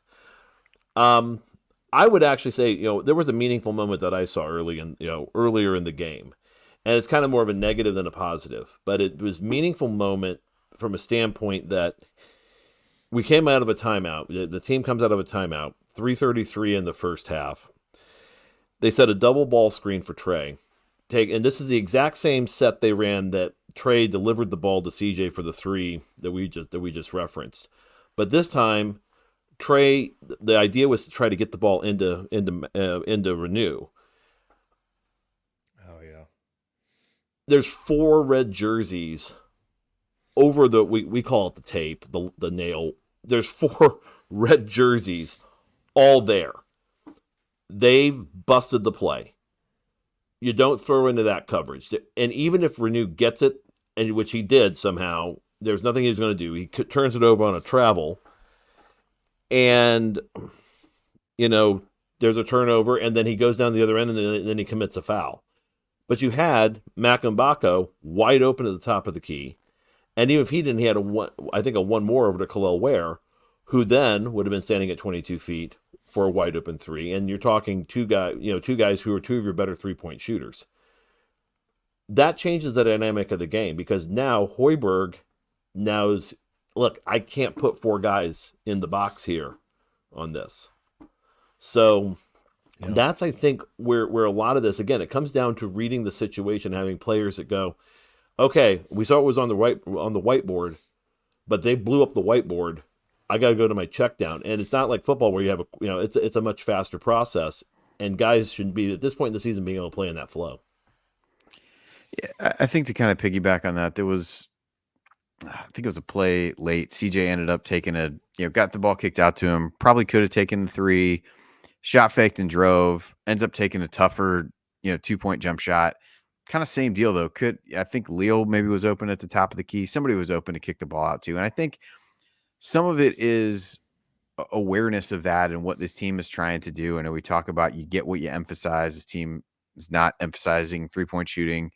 I would actually say, there was a meaningful moment that I saw earlier in the game, and it's kind of more of a negative than a positive, but it was a meaningful moment from a standpoint that we came out of a timeout. The team comes out of a timeout, 3:33 in the first half. They set a double ball screen for Trey. And this is the exact same set they ran that Trey delivered the ball to CJ for the 3 that we just referenced. But this time, Trey, the idea was to try to get the ball into Renew. Oh yeah. There's 4 red jerseys over the we call it the tape, the nail. There's 4 red jerseys all there. They've busted the play. You don't throw into that coverage. And even if Renew gets it, and which he did somehow, there's nothing he's going to do. He turns it over on a travel. And, there's a turnover, and then he goes down the other end, and then he commits a foul. But you had Mac Mbako wide open at the top of the key. And even if he didn't, he had a one more over to Khalil Ware, who then would have been standing at 22 feet for a wide open 3. And you're talking two guys who are 2 of your better 3-point shooters. That changes the dynamic of the game, because now Hoiberg knows, look, I can't put 4 guys in the box here on this. So that's, I think, where a lot of this, again, it comes down to reading the situation, having players that go, okay, we saw it was on the whiteboard, but they blew up the whiteboard. I got to go to my check down. And it's not like football where you have it's a much faster process, and guys shouldn't be, at this point in the season, being able to play in that flow. Yeah, I think to kind of piggyback on that, I think it was a play late. CJ ended up taking got the ball kicked out to him. Probably could have taken the 3, shot faked and drove. Ends up taking a tougher, 2-point jump shot. Kind of same deal though. I think Leo maybe was open at the top of the key. Somebody was open to kick the ball out to. And I think some of it is awareness of that and what this team is trying to do. And we talk about, you get what you emphasize. This team is not emphasizing 3-point shooting.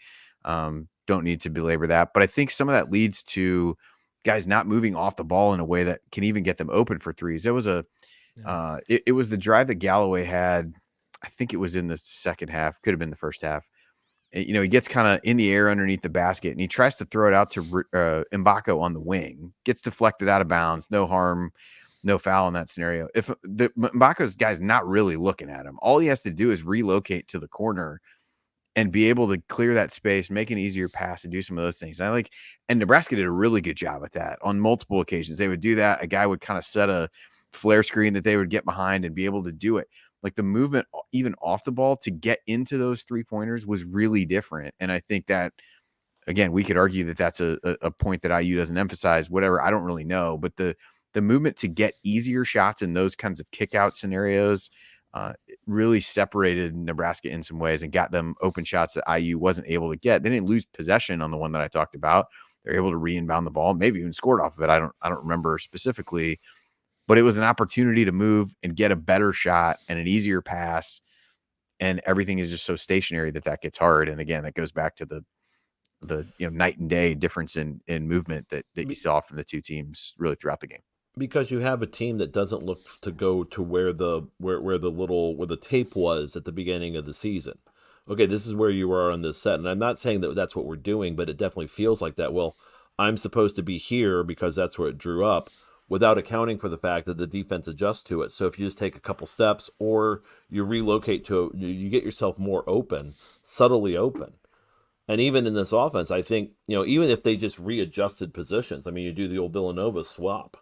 Don't need to belabor that, but I think some of that leads to guys not moving off the ball in a way that can even get them open for 3s. There was it was the drive that Galloway had. I think it was in the second half, could have been the first half. He gets kind of in the air underneath the basket, and he tries to throw it out to Mbako on the wing. Gets deflected out of bounds. No harm, no foul in that scenario. If Mbako's guy's not really looking at him, all he has to do is relocate to the corner and be able to clear that space, make an easier pass, and do some of those things. And Nebraska did a really good job at that on multiple occasions. They would do that. A guy would kind of set a flare screen that they would get behind and be able to do it. Like the movement, even off the ball, to get into those 3-pointers was really different. And I think that, again, we could argue that that's a point that IU doesn't emphasize, whatever. I don't really know. But the movement to get easier shots in those kinds of kick out scenarios, it really separated Nebraska in some ways and got them open shots that IU wasn't able to get. They didn't lose possession on the one that I talked about. They're able to re-inbound the ball, maybe even scored off of it. I don't remember specifically, but it was an opportunity to move and get a better shot and an easier pass. And everything is just so stationary that gets hard. And again, that goes back to the night and day difference in movement that you saw from the two teams really throughout the game. Because you have a team that doesn't look to go to where the tape was at the beginning of the season. Okay, this is where you are on this set, and I'm not saying that that's what we're doing, but it definitely feels like that. Well, I'm supposed to be here because that's where it drew up, without accounting for the fact that the defense adjusts to it. So if you just take a couple steps, or you relocate you get yourself more open, subtly open. And even in this offense, I think, even if they just readjusted positions, I mean, you do the old Villanova swap,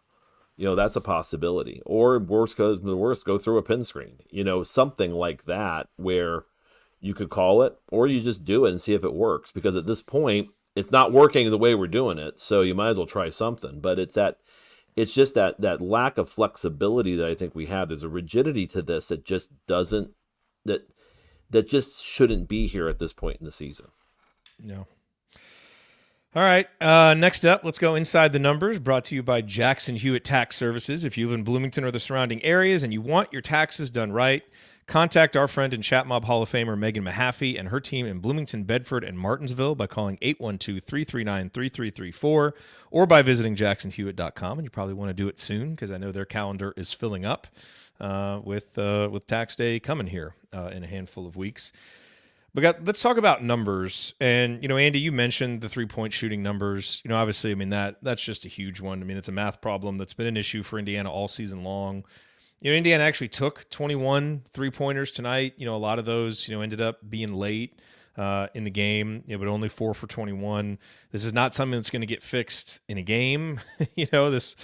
that's a possibility. Or worst goes to the worst, go through a pin screen, something like that, where you could call it, or you just do it and see if it works. Because at this point, it's not working the way we're doing it, so you might as well try something. But it's just that lack of flexibility that I think we have. There's a rigidity to this that just doesn't, that just shouldn't be here at this point in the season. No. All right. Next up, let's go inside the numbers, brought to you by Jackson Hewitt Tax Services. If you live in Bloomington or the surrounding areas and you want your taxes done right, contact our friend and Chat Mob Hall of Famer Megan Mahaffey and her team in Bloomington, Bedford, and Martinsville by calling 812-339-3334 or by visiting jacksonhewitt.com. And you probably want to do it soon because I know their calendar is filling up with tax day coming here in a handful of weeks. But let's talk about numbers. And, Andy, you mentioned the three-point shooting numbers. Obviously, I mean, that's just a huge one. I mean, it's a math problem that's been an issue for Indiana all season long. Indiana actually took 21 three-pointers tonight. A lot of those, ended up being late in the game, but only 4 for 21. This is not something that's going to get fixed in a game. This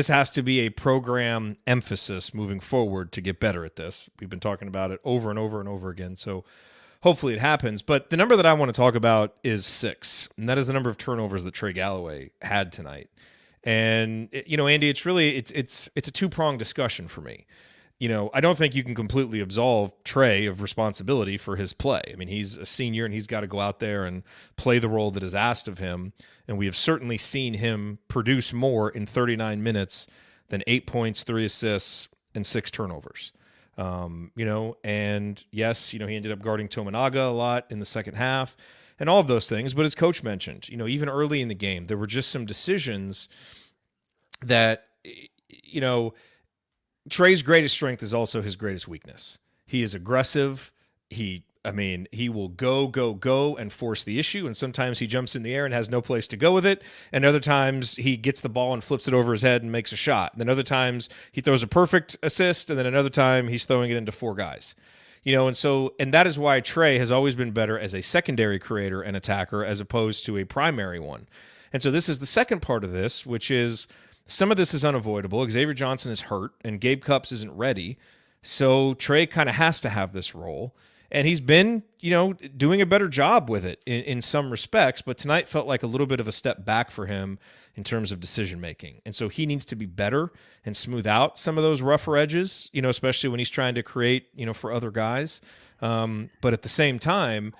has to be a program emphasis moving forward to get better at this. We've been talking about it over and over and over again. So hopefully it happens. But the number that I want to talk about is 6, and that is the number of turnovers that Trey Galloway had tonight. And, Andy, it's really, it's a two-pronged discussion for me. I don't think you can completely absolve Trey of responsibility for his play. I mean, he's a senior and he's got to go out there and play the role that is asked of him. And we have certainly seen him produce more in 39 minutes than 8 points, 3 assists, and 6 turnovers. And yes, he ended up guarding Tominaga a lot in the second half and all of those things. But as Coach mentioned, even early in the game, there were just some decisions that, Trey's greatest strength is also his greatest weakness. He is aggressive. He will go and force the issue. And sometimes he jumps in the air and has no place to go with it. And other times he gets the ball and flips it over his head and makes a shot. And then other times he throws a perfect assist. And then another time he's throwing it into 4 guys. And that is why Trey has always been better as a secondary creator and attacker as opposed to a primary one. And so this is the second part of this, which is some of this is unavoidable. Xavier Johnson is hurt and Gabe Cupps isn't ready. So Trey kind of has to have this role. And he's been, doing a better job with it in some respects, but tonight felt like a little bit of a step back for him in terms of decision-making. And so he needs to be better and smooth out some of those rougher edges, especially when he's trying to create, for other guys. But at the same time,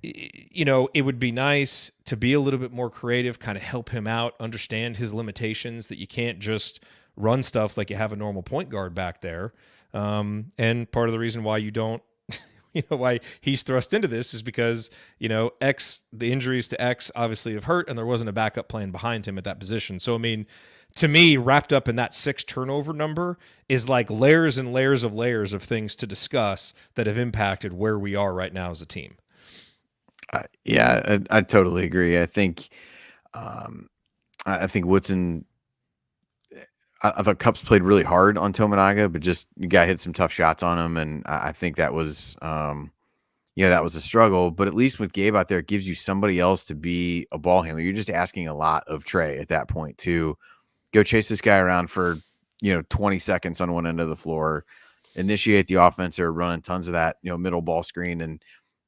it would be nice to be a little bit more creative, kind of help him out, understand his limitations, that you can't just run stuff like you have a normal point guard back there. And part of the reason why you don't, why he's thrust into this is because, the injuries to X obviously have hurt and there wasn't a backup plan behind him at that position. So, I mean, to me, wrapped up in that 6 turnover number is like layers and layers of things to discuss that have impacted where we are right now as a team. Yeah, I totally agree. I think Woodson, I thought Cupps played really hard on Tominaga, but just the guy hit some tough shots on him. And I think that was, that was a struggle. But at least with Gabe out there, it gives you somebody else to be a ball handler. You're just asking a lot of Trey at that point to go chase this guy around for, 20 seconds on one end of the floor, initiate the offense or running tons of that, middle ball screen and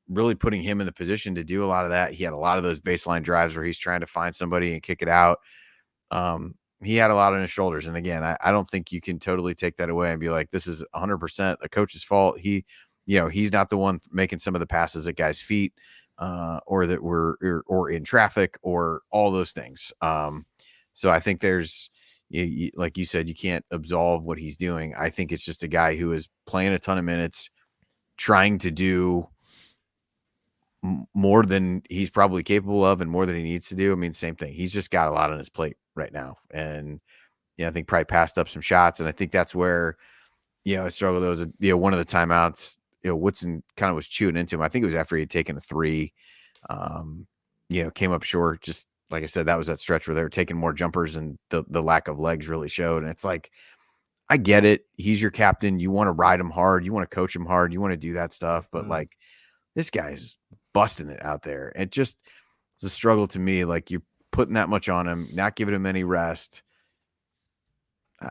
really putting him in the position to do a lot of that. He had a lot of those baseline drives where he's trying to find somebody and kick it out. he had a lot on his shoulders. And again, I don't think you can totally take that away and be like, this is 100% a coach's fault. He's not the one making some of the passes at guys' feet, or that or in traffic or all those things. So I think there's, like you said, you can't absolve what he's doing. I think it's just a guy who is playing a ton of minutes, trying to do more than he's probably capable of and more than he needs to do. I mean, same thing. He's just got a lot on his plate right now. And I think probably passed up some shots. And I think that's where, I struggled. There was one of the timeouts, Woodson kind of was chewing into him. I think it was after he had taken a three, came up short. Just like I said, that was that stretch where they were taking more jumpers and the lack of legs really showed. And it's like, I get it. He's your captain. You want to ride him hard. You want to coach him hard. You want to do that stuff. But like, this guy's busting it out there. It's a struggle to me. Like, you're putting that much on him, not giving him any rest.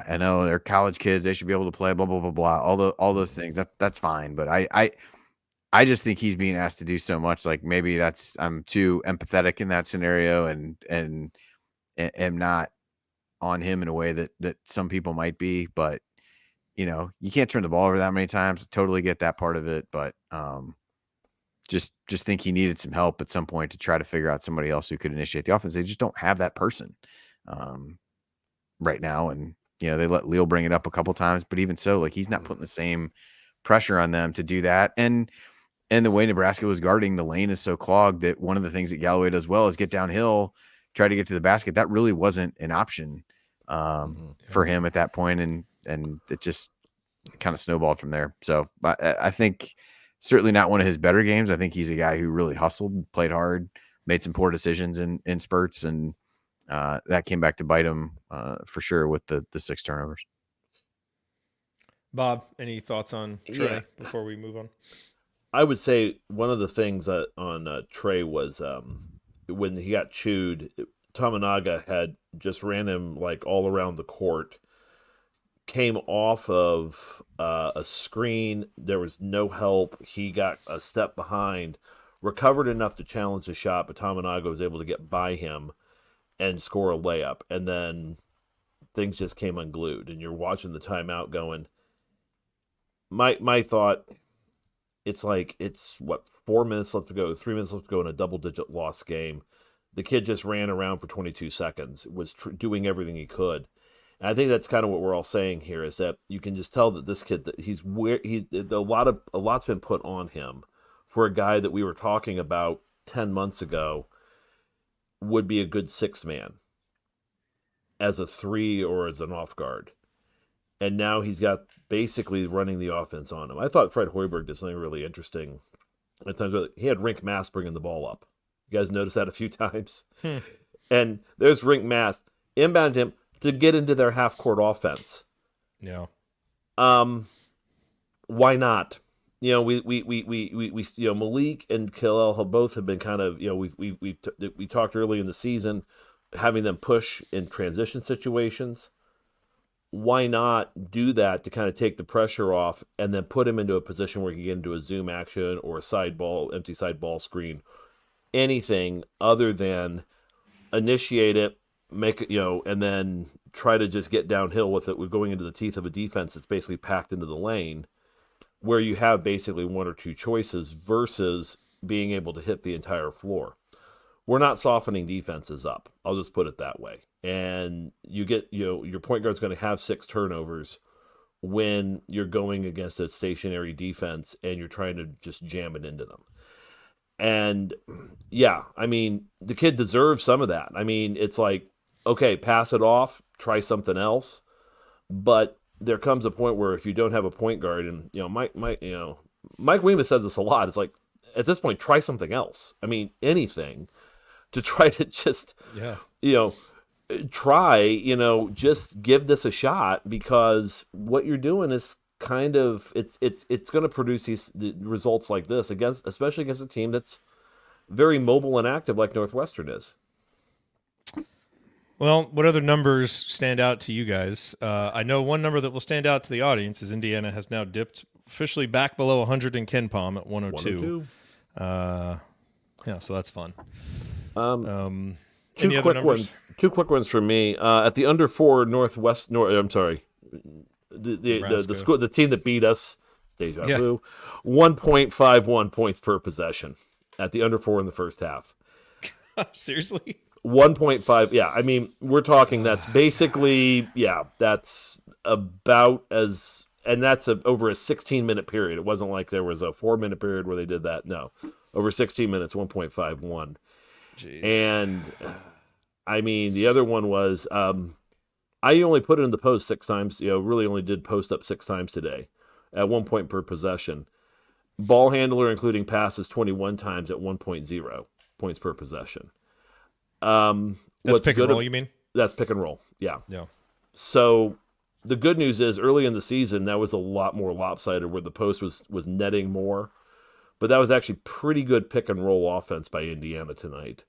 I know they're college kids. They should be able to play, blah, blah, blah, blah. All those things. That's fine. But I just think he's being asked to do so much. Like, maybe I'm too empathetic in that scenario and am not on him in a way that some people might be. But, you can't turn the ball over that many times. Totally get that part of it. But just think he needed some help at some point to try to figure out somebody else who could initiate the offense. They just don't have that person right now. And, they let Leal bring it up a couple times, but even so, like, he's not putting the same pressure on them to do that. And the way Nebraska was guarding, the lane is so clogged that one of the things that Galloway does well is get downhill, try to get to the basket. That really wasn't an option for him at that point. And it just kind of snowballed from there. So I think certainly not one of his better games. I think he's a guy who really hustled, played hard, made some poor decisions in spurts, and that came back to bite him for sure with the 6 turnovers. Bob, any thoughts on Trey before we move on? I would say one of the things on Trey was when he got chewed, Tominaga had just ran him like all around the court, came off of a screen. There was no help. He got a step behind, recovered enough to challenge the shot, but Tominaga was able to get by him and score a layup. And then things just came unglued. And you're watching the timeout going, my thought, it's like, it's 4 minutes left to go, 3 minutes left to go in a double-digit loss game. The kid just ran around for 22 seconds, was doing everything he could. And I think that's kind of what we're all saying here, is that you can just tell that this kid, that a lot's been put on him for a guy that we were talking about 10 months ago would be a good 6-man as a 3 or as an off guard. And now he's got basically running the offense on him. I thought Fred Hoiberg did something really interesting. At times, he had Rink Mass bringing the ball up. You guys noticed that a few times? And there's Rink Mass inbound him to get into their half-court offense. Yeah. Why not? We Malik and Khalil both have been kind of, we talked early in the season, having them push in transition situations. Why not do that to kind of take the pressure off and then put him into a position where he can get into a zoom action or a side ball, empty side ball screen, anything other than initiate it, make it, and then try to just get downhill with it. We're going into the teeth of a defense that's basically packed into the lane, where you have basically 1 or 2 choices versus being able to hit the entire floor. We're not softening defenses up. I'll just put it that way. And you get, your point guard's going to have 6 turnovers when you're going against a stationary defense and you're trying to just jam it into them. And yeah, I mean, the kid deserves some of that. I mean, it's like, okay, pass it off, try something else. But there comes a point where if you don't have a point guard, and Mike Weemus says this a lot. It's like, at this point, try something else. I mean, anything to try to just, just give this a shot, because what you're doing is kind of, it's going to produce these results like this especially against a team that's very mobile and active like Northwestern is. Well, what other numbers stand out to you guys? I know one number that will stand out to the audience is Indiana has now dipped officially back below 100 in KenPom at 102. Yeah, so that's fun. Two Two quick ones from me. At the under 4 Northwest, I'm sorry, the school, the team that beat us, it's deja vu, 1.51 points per possession at the under 4 in the first half. Seriously? 1.5. Yeah, I mean, we're talking that's basically, that's about as, and that's over a 16-minute period. It wasn't like there was a 4-minute period where they did that. No, over 16 minutes, 1.51. Jeez. And I mean, the other one was I only put it in the post 6 times. Really only did post up 6 times today, at 1 point per possession. Ball handler, including passes, 21 times at 1.0 points per possession. That's pick and roll, you mean? That's pick and roll. Yeah. Yeah. So the good news is early in the season, that was a lot more lopsided where the post was netting more. But that was actually pretty good pick and roll offense by Indiana tonight.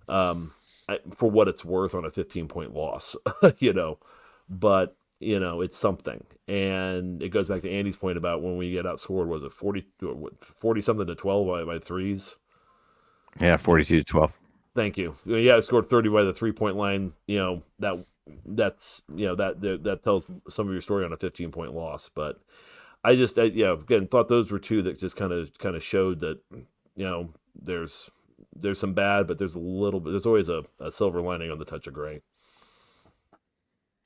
For what it's worth on a 15-point loss, but it's something. And it goes back to Andy's point about when we get outscored, was it 40 something to 12 by threes? Yeah, 42 to 12. Thank you. Yeah, I scored 30 by the 3-point line. That tells some of your story on a 15-point loss. But I just, again, thought those were two that just kind of showed that, there's some bad, but there's always a silver lining on the touch of gray.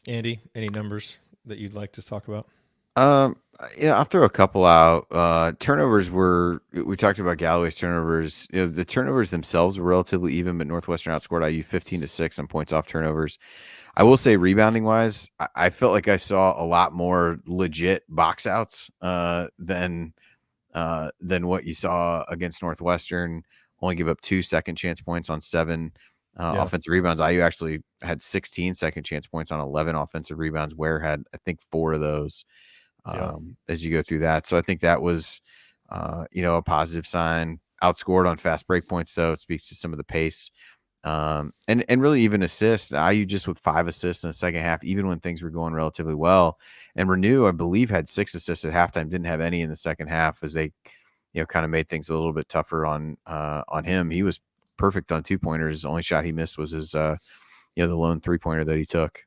Andy, any numbers that you'd like to talk about? I'll throw a couple out. Turnovers we talked about Galloway's turnovers. The turnovers themselves were relatively even, but Northwestern outscored IU 15-6 on points off turnovers. I will say, rebounding wise, I felt like I saw a lot more legit box outs than what you saw against Northwestern. Only give up 2 second chance points on 7 offensive rebounds. IU actually had 16 second chance points on 11 offensive rebounds. Ware had, I think, 4 of those. As you go through that. So I think that was, a positive sign. Outscored on fast break points, though. It speaks to some of the pace. And really even assists. IU just with 5 assists in the second half, even when things were going relatively well. And Renew, I believe, had 6 assists at halftime, didn't have any in the second half as they, kind of made things a little bit tougher on him. He was perfect on 2-pointers. The only shot he missed was his, the lone 3-pointer that he took.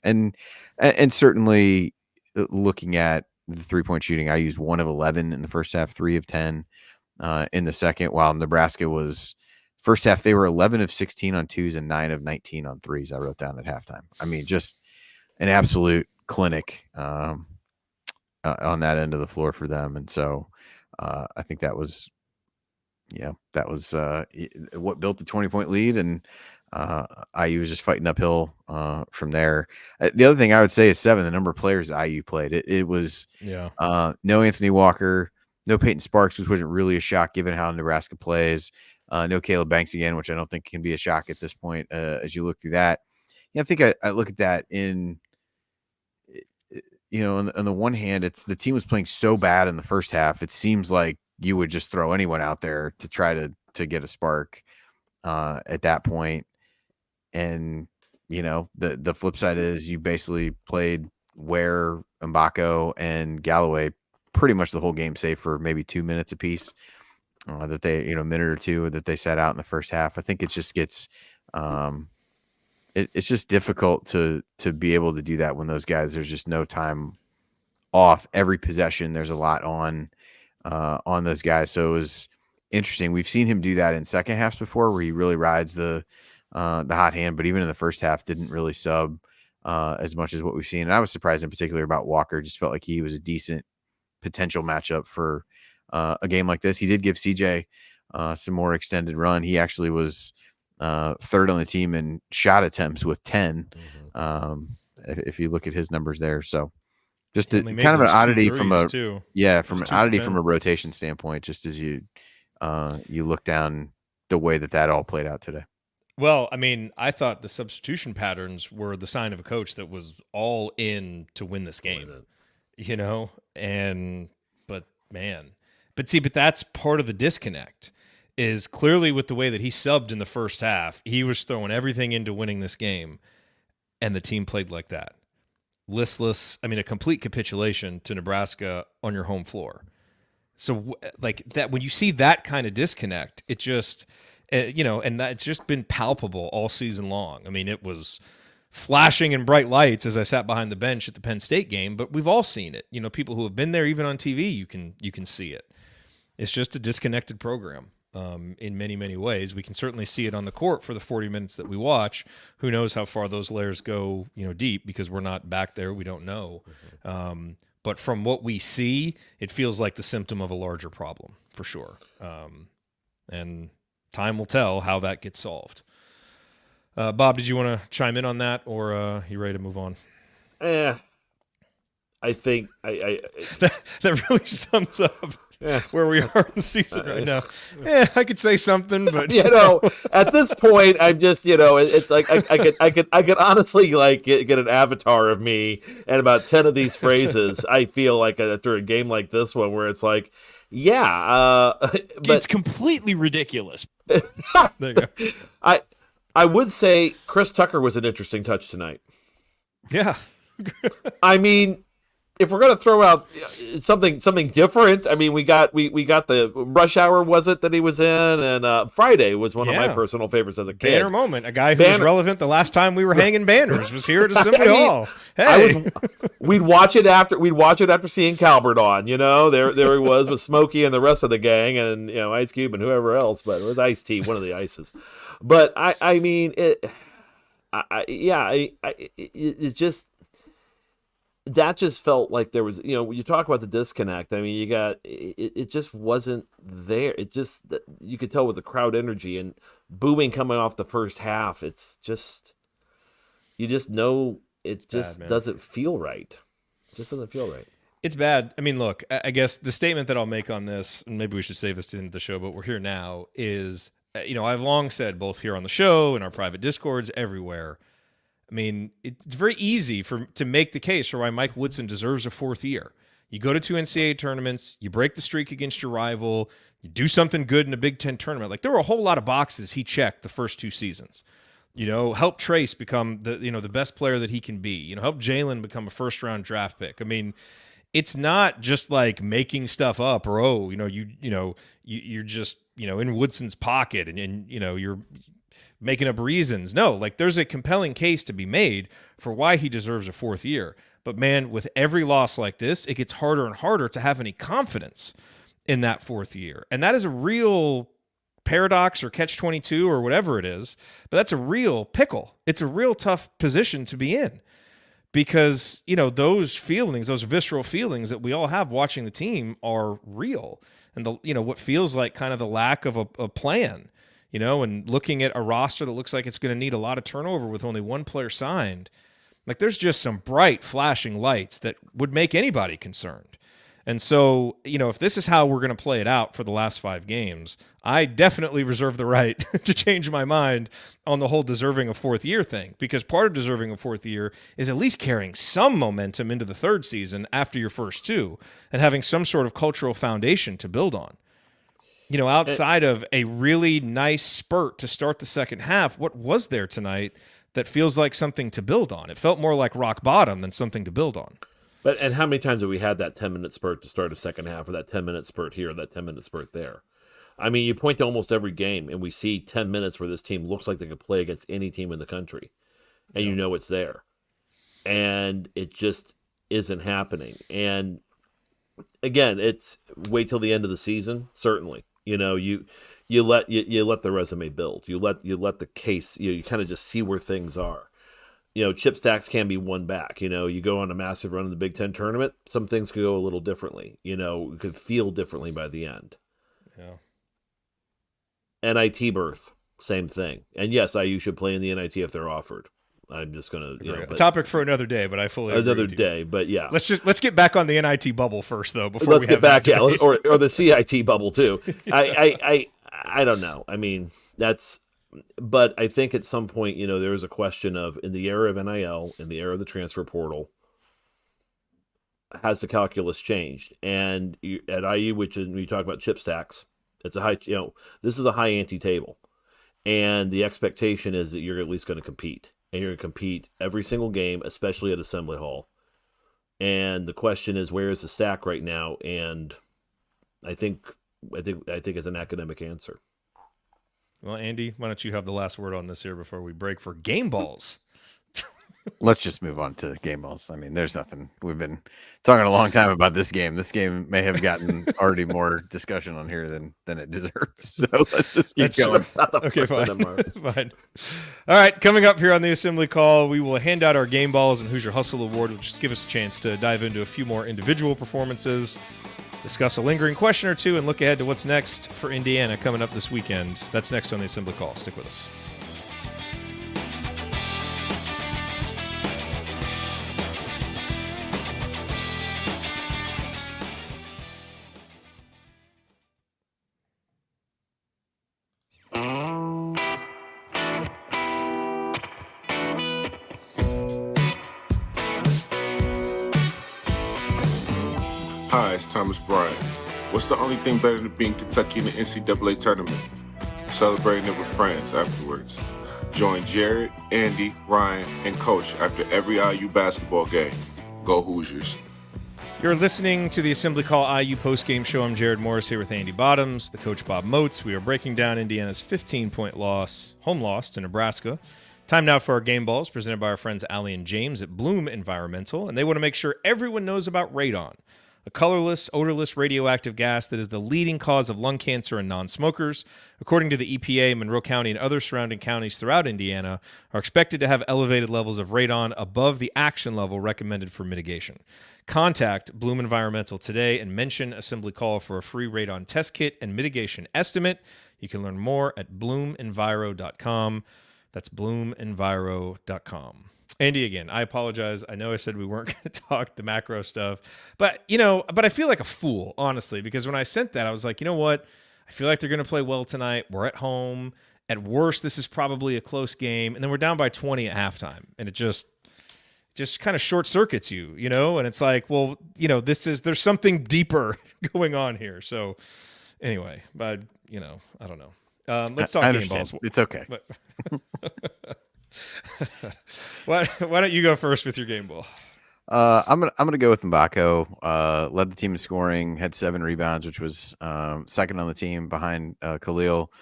And certainly, looking at the 3-point shooting, I used 1 of 11 in the first half, 3 of 10 in the second, while Nebraska was first half, they were 11 of 16 on 2s and 9 of 19 on 3s. I wrote down at halftime. I mean, just an absolute clinic on that end of the floor for them. And so I think that was what built the 20-point lead. And IU was just fighting uphill from there. The other thing I would say is 7, the number of players IU played. It was no Anthony Walker, no Peyton Sparks, which wasn't really a shock given how Nebraska plays. No Caleb Banks again, which I don't think can be a shock at this point as you look through that. I think I look at that on the one hand, it's the team was playing so bad in the first half. It seems like you would just throw anyone out there to try to get a spark at that point. And, the flip side is you basically played Ware, Mbako, and Galloway pretty much the whole game, save for maybe 2 minutes apiece that they, a minute or 2 that they sat out in the first half. I think it just gets it's just difficult to be able to do that when those guys, there's just no time off. Every possession, there's a lot on those guys. So it was interesting. We've seen him do that in second halves before where he really rides the hot hand, but even in the first half didn't really sub as much as what we've seen. And I was surprised in particular about Walker. Just felt like he was a decent potential matchup for a game like this. He did give CJ some more extended run. He actually was third on the team in shot attempts with 10. If you look at his numbers there. So just kind of an oddity from an oddity from a rotation standpoint, just as you look down the way that all played out today. Well, I mean, I thought the substitution patterns were the sign of a coach that was all in to win this game, but that's part of the disconnect is clearly with the way that he subbed in the first half, he was throwing everything into winning this game, and the team played like that. Listless, a complete capitulation to Nebraska on your home floor. So like that, when you see that kind of disconnect, And that's just been palpable all season long. I mean, it was flashing in bright lights as I sat behind the bench at the Penn State game, but we've all seen it. People who have been there, even on TV, you can see it. It's just a disconnected program in many, many ways. We can certainly see it on the court for the 40 minutes that we watch. Who knows how far those layers go, deep, because we're not back there. We don't know. But from what we see, it feels like the symptom of a larger problem for sure. And time will tell how that gets solved. Bob, did you want to chime in on that, or you ready to move on? I think that really sums up where we are in the season right now. I could say something, but at this point, I'm just, it's like I could honestly get an avatar of me and about 10 of these phrases. I feel like after a game like this one, where it's like, but it's completely ridiculous. There you go. I would say Chris Tucker was an interesting touch tonight. Yeah. I mean, if we're going to throw out something different, I mean, we got the Rush Hour, was it, that he was in, and Friday was one of my personal favorites as a kid. Banner moment. A guy who was relevant the last time we were hanging banners was here at Assembly Hall. Hey, we'd watch it after seeing Calvert on. There he was with Smokey and the rest of the gang, and Ice Cube and whoever else, but it was Ice-T, one of the Ices. But I mean it. It just. That just felt like there was, when you talk about the disconnect, I mean, it just wasn't there. It just, you could tell with the crowd energy and booing coming off the first half. It's just, you just know it just doesn't feel right. It just doesn't feel right. It's bad. I mean, look, I guess the statement that I'll make on this, and maybe we should save this to the end of the show, but we're here now, is, I've long said, both here on the show and our private Discords, everywhere, I mean, it's very easy to make the case for why Mike Woodson deserves a fourth year. You go to 2 NCAA tournaments, you break the streak against your rival, you do something good in a Big Ten tournament. Like, there were a whole lot of boxes he checked the first 2 seasons. Help Trace become the best player that he can be. Help Jalen become a first-round draft pick. I mean, it's not just like making stuff up, or you're just in Woodson's pocket and you're making up reasons. No, like, there's a compelling case to be made for why he deserves a fourth year. But man, with every loss like this, it gets harder and harder to have any confidence in that fourth year. And that is a real paradox, or catch-22, or whatever it is. But that's a real pickle. It's a real tough position to be in, because, those feelings, those visceral feelings that we all have watching the team are real. And what feels like kind of the lack of a plan, and looking at a roster that looks like it's going to need a lot of turnover with only one player signed, like, there's just some bright flashing lights that would make anybody concerned. And so, if this is how we're going to play it out for the last 5 games, I definitely reserve the right to change my mind on the whole deserving a fourth year thing, because part of deserving a fourth year is at least carrying some momentum into the third season after your first 2 and having some sort of cultural foundation to build on. Outside of a really nice spurt to start the second half, what was there tonight that feels like something to build on? It felt more like rock bottom than something to build on. And how many times have we had that 10-minute spurt to start a second half, or that 10-minute spurt here, or that 10-minute spurt there? I mean, you point to almost every game, and we see 10 minutes where this team looks like they could play against any team in the country, and it's there. And it just isn't happening. And again, it's wait till the end of the season, certainly. You let the resume build. You let the case. You kind of just see where things are. Chip stacks can be won back. You go on a massive run in the Big Ten tournament. Some things could go a little differently. It could feel differently by the end. Yeah. NIT berth, same thing. And yes, IU should play in the NIT if they're offered. I'm just gonna a topic for another day, but I fully agree another with you. day. But yeah, let's get back on the NIT bubble first, though. Before let's get back, or the CIT bubble too. I don't know. I mean, but I think at some point, there is a question of, in the era of NIL, in the era of the transfer portal, has the calculus changed? And at IU, which is, when you talk about chip stacks, it's a high. This is a high ante table, and the expectation is that you're at least going to compete. And you're going to compete every single game, especially at Assembly Hall. And the question is, where is the stack right now? And I think it's an academic answer. Well, Andy, why don't you have the last word on this here before we break for game balls? Let's just move on to game balls. I mean, there's nothing. We've been talking a long time about this game. This game may have gotten already more discussion on here than it deserves. So let's just keep That's true. going. Okay, fine. Fine. All right, coming up here on the Assembly Call, we will hand out our game balls and Hoosier Hustle Award, which just give us a chance to dive into a few more individual performances, discuss a lingering question or two, and look ahead to what's next for Indiana coming up this weekend. That's next on the Assembly Call. Stick with us. Hi, it's Thomas Bryant. What's the only thing better than being Kentucky in the NCAA tournament? Celebrating it with friends afterwards. Join Jared, Andy, Ryan, and Coach after every IU basketball game. Go Hoosiers. You're listening to the Assembly Call IU postgame show. I'm Jared Morris here with Andy Bottoms, the coach Bob Moats. We are breaking down Indiana's 15-point home loss to Nebraska. Time now for our game balls, presented by our friends Allie and James at Bloom Environmental, and they want to make sure everyone knows about radon, a colorless, odorless radioactive gas that is the leading cause of lung cancer in non-smokers. According to the EPA, Monroe County and other surrounding counties throughout Indiana are expected to have elevated levels of radon above the action level recommended for mitigation. Contact Bloom Environmental today and mention Assembly Call for a free radon test kit and mitigation estimate. You can learn more at bloomenviro.com. That's bloomenviro.com. Andy, again, I apologize. I know I said we weren't going to talk the macro stuff, but I feel like a fool, honestly, because when I sent that, I was like, you know what? I feel like they're going to play well tonight. We're at home. At worst, this is probably a close game. And then we're down by 20 at halftime. And it just kind of short circuits you, and it's like, well, there's something deeper going on here. So anyway, but I don't know. Let's talk game balls. It's okay. But why don't you go first with your game ball? I'm gonna go with Mbako. Led the team in scoring, had 7 rebounds, which was second on the team behind Khalil,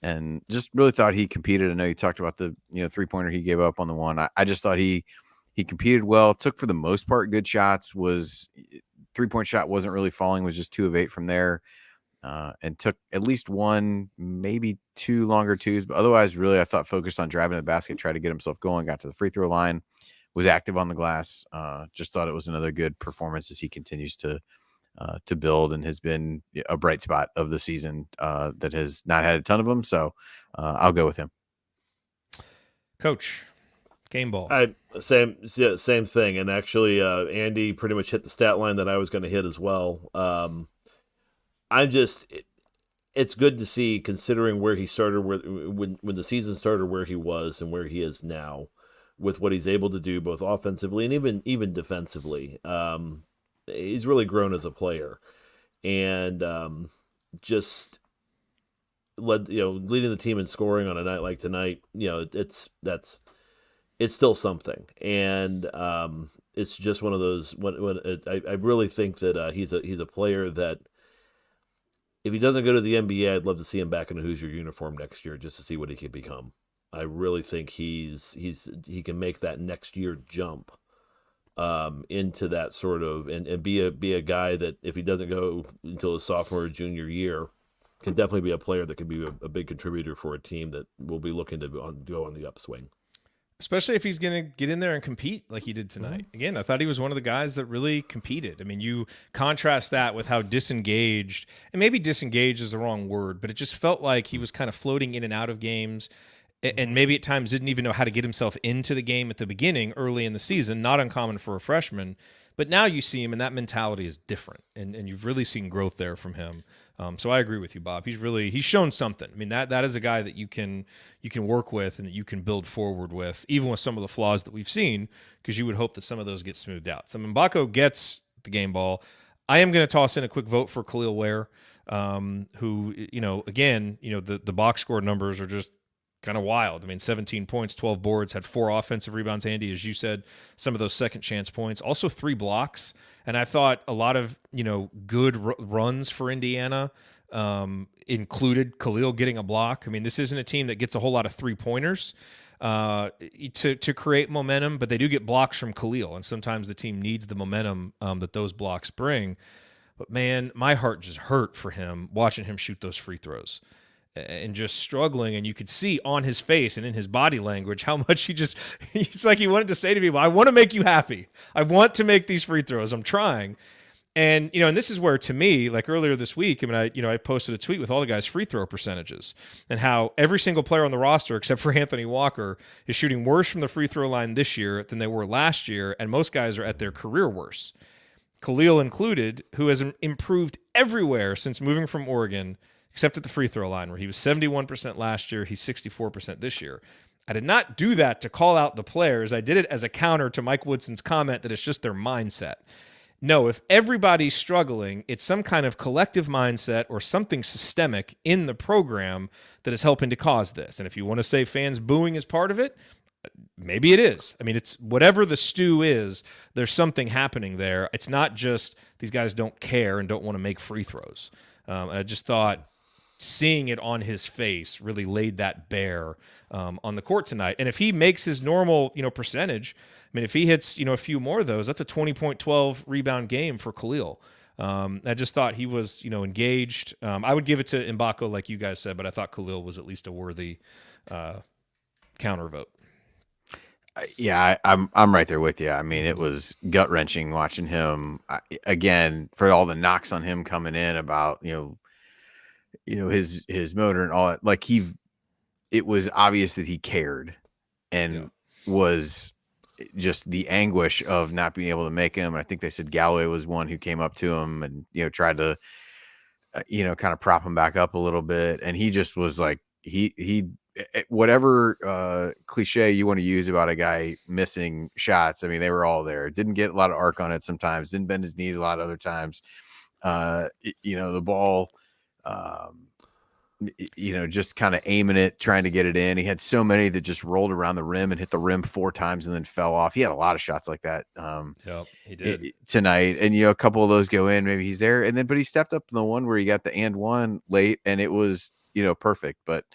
and just really thought he competed. I know you talked about the 3-pointer he gave up on the one. I just thought he competed well. Took for the most part good shots. Was 3-point shot wasn't really falling. Was just 2 of 8 from there. And took at least 1, maybe 2 longer twos, but otherwise, really, I thought focused on driving to the basket, tried to get himself going, got to the free throw line, was active on the glass. Just thought it was another good performance as he continues to build and has been a bright spot of the season that has not had a ton of them. So I'll go with him. Coach, game ball. Same thing. And actually, Andy pretty much hit the stat line that I was going to hit as well. It's good to see, considering where he started, when the season started, where he was and where he is now, with what he's able to do both offensively and even defensively. He's really grown as a player, and just leading the team in scoring on a night like tonight. It's still something, and it's just one of those. I really think that he's a player that, if he doesn't go to the NBA, I'd love to see him back in a Hoosier uniform next year just to see what he could become. I really think he can make that next year jump into that sort of and be a guy that, if he doesn't go until his sophomore or junior year, can definitely be a player that could be a big contributor for a team that will be looking to go on the upswing. Especially if he's going to get in there and compete like he did tonight. Again, I thought he was one of the guys that really competed. I mean, you contrast that with how disengaged, and maybe disengaged is the wrong word, but it just felt like he was kind of floating in and out of games, and maybe at times didn't even know how to get himself into the game at the beginning, early in the season. Not uncommon for a freshman. But now you see him, and that mentality is different, and you've really seen growth there from him. So I agree with you, Bob. He's shown something. I mean, that is a guy that you can work with and that you can build forward with, even with some of the flaws that we've seen, because you would hope that some of those get smoothed out. So Mbako gets the game ball. I am going to toss in a quick vote for Khalil Ware, who, again, the box score numbers are just kind of wild. I mean, 17 points, 12 boards, had 4 offensive rebounds, Andy, as you said, some of those second chance points, also 3 blocks. And I thought a lot of, good runs for Indiana. included Khalil getting a block. I mean, this isn't a team that gets a whole lot of 3-pointers to create momentum, but they do get blocks from Khalil, and sometimes the team needs the momentum that those blocks bring. But man, my heart just hurt for him watching him shoot those free throws and just struggling. And you could see on his face and in his body language how much it's like he wanted to say to people, I want to make you happy. I want to make these free throws. I'm trying. And, and this is where, to me, like earlier this week, I posted a tweet with all the guys' free throw percentages and how every single player on the roster, except for Anthony Walker, is shooting worse from the free throw line this year than they were last year. And most guys are at their career worst. Khalil included, who has improved everywhere since moving from Oregon, except at the free throw line, where he was 71% last year. He's 64% this year. I did not do that to call out the players. I did it as a counter to Mike Woodson's comment that it's just their mindset. No, if everybody's struggling, it's some kind of collective mindset or something systemic in the program that is helping to cause this. And if you want to say fans booing is part of it, maybe it is. I mean, it's whatever the stew is, there's something happening there. It's not just these guys don't care and don't want to make free throws. And I just thought seeing it on his face really laid that bare on the court tonight. And if he makes his normal, percentage, I mean, if he hits, a few more of those, that's a 20.12 rebound game for Khalil. I just thought he was, engaged. I would give it to Mbako, like you guys said, but I thought Khalil was at least a worthy counter vote. Yeah, I'm right there with you. I mean, it was gut wrenching watching him again for all the knocks on him coming in about his motor and all that. Like it was obvious that he cared and was just the anguish of not being able to make him. I think they said Galloway was one who came up to him and tried to kind of prop him back up a little bit, and he just was like he whatever cliche you want to use about a guy missing shots. I mean, they were all there. Didn't get a lot of arc on it sometimes. Didn't bend his knees a lot of other times. The ball, just kind of aiming it, trying to get it in. He had so many that just rolled around the rim and hit the rim 4 times and then fell off. He had a lot of shots like that. He did tonight. And, a couple of those go in, maybe he's there. But he stepped up in the one where he got the and one late and it was, perfect. But,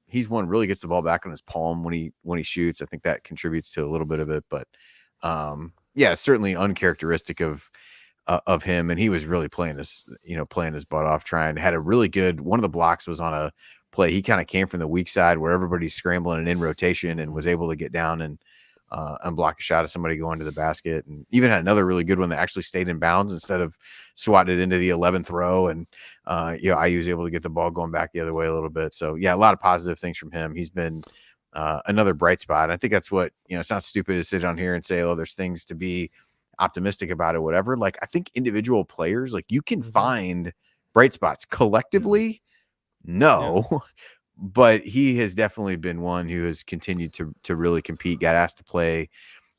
he's one really gets the ball back on his palm when he shoots. I think that contributes to a little bit of it, but certainly uncharacteristic of him. And he was really playing his butt off, had a really good, one of the blocks was on a play. He kind of came from the weak side where everybody's scrambling and in rotation and was able to get down and block a shot of somebody going to the basket, and even had another really good one that actually stayed in bounds instead of swatted into the 11th row. And IU was able to get the ball going back the other way a little bit. So a lot of positive things from him. He's been another bright spot. I think that's what, it's not stupid to sit on here and say, oh, there's things to be optimistic about or whatever. Like, I think individual players, like, you can find bright spots. Collectively, no. Yeah. But he has definitely been one who has continued to really compete, got asked to play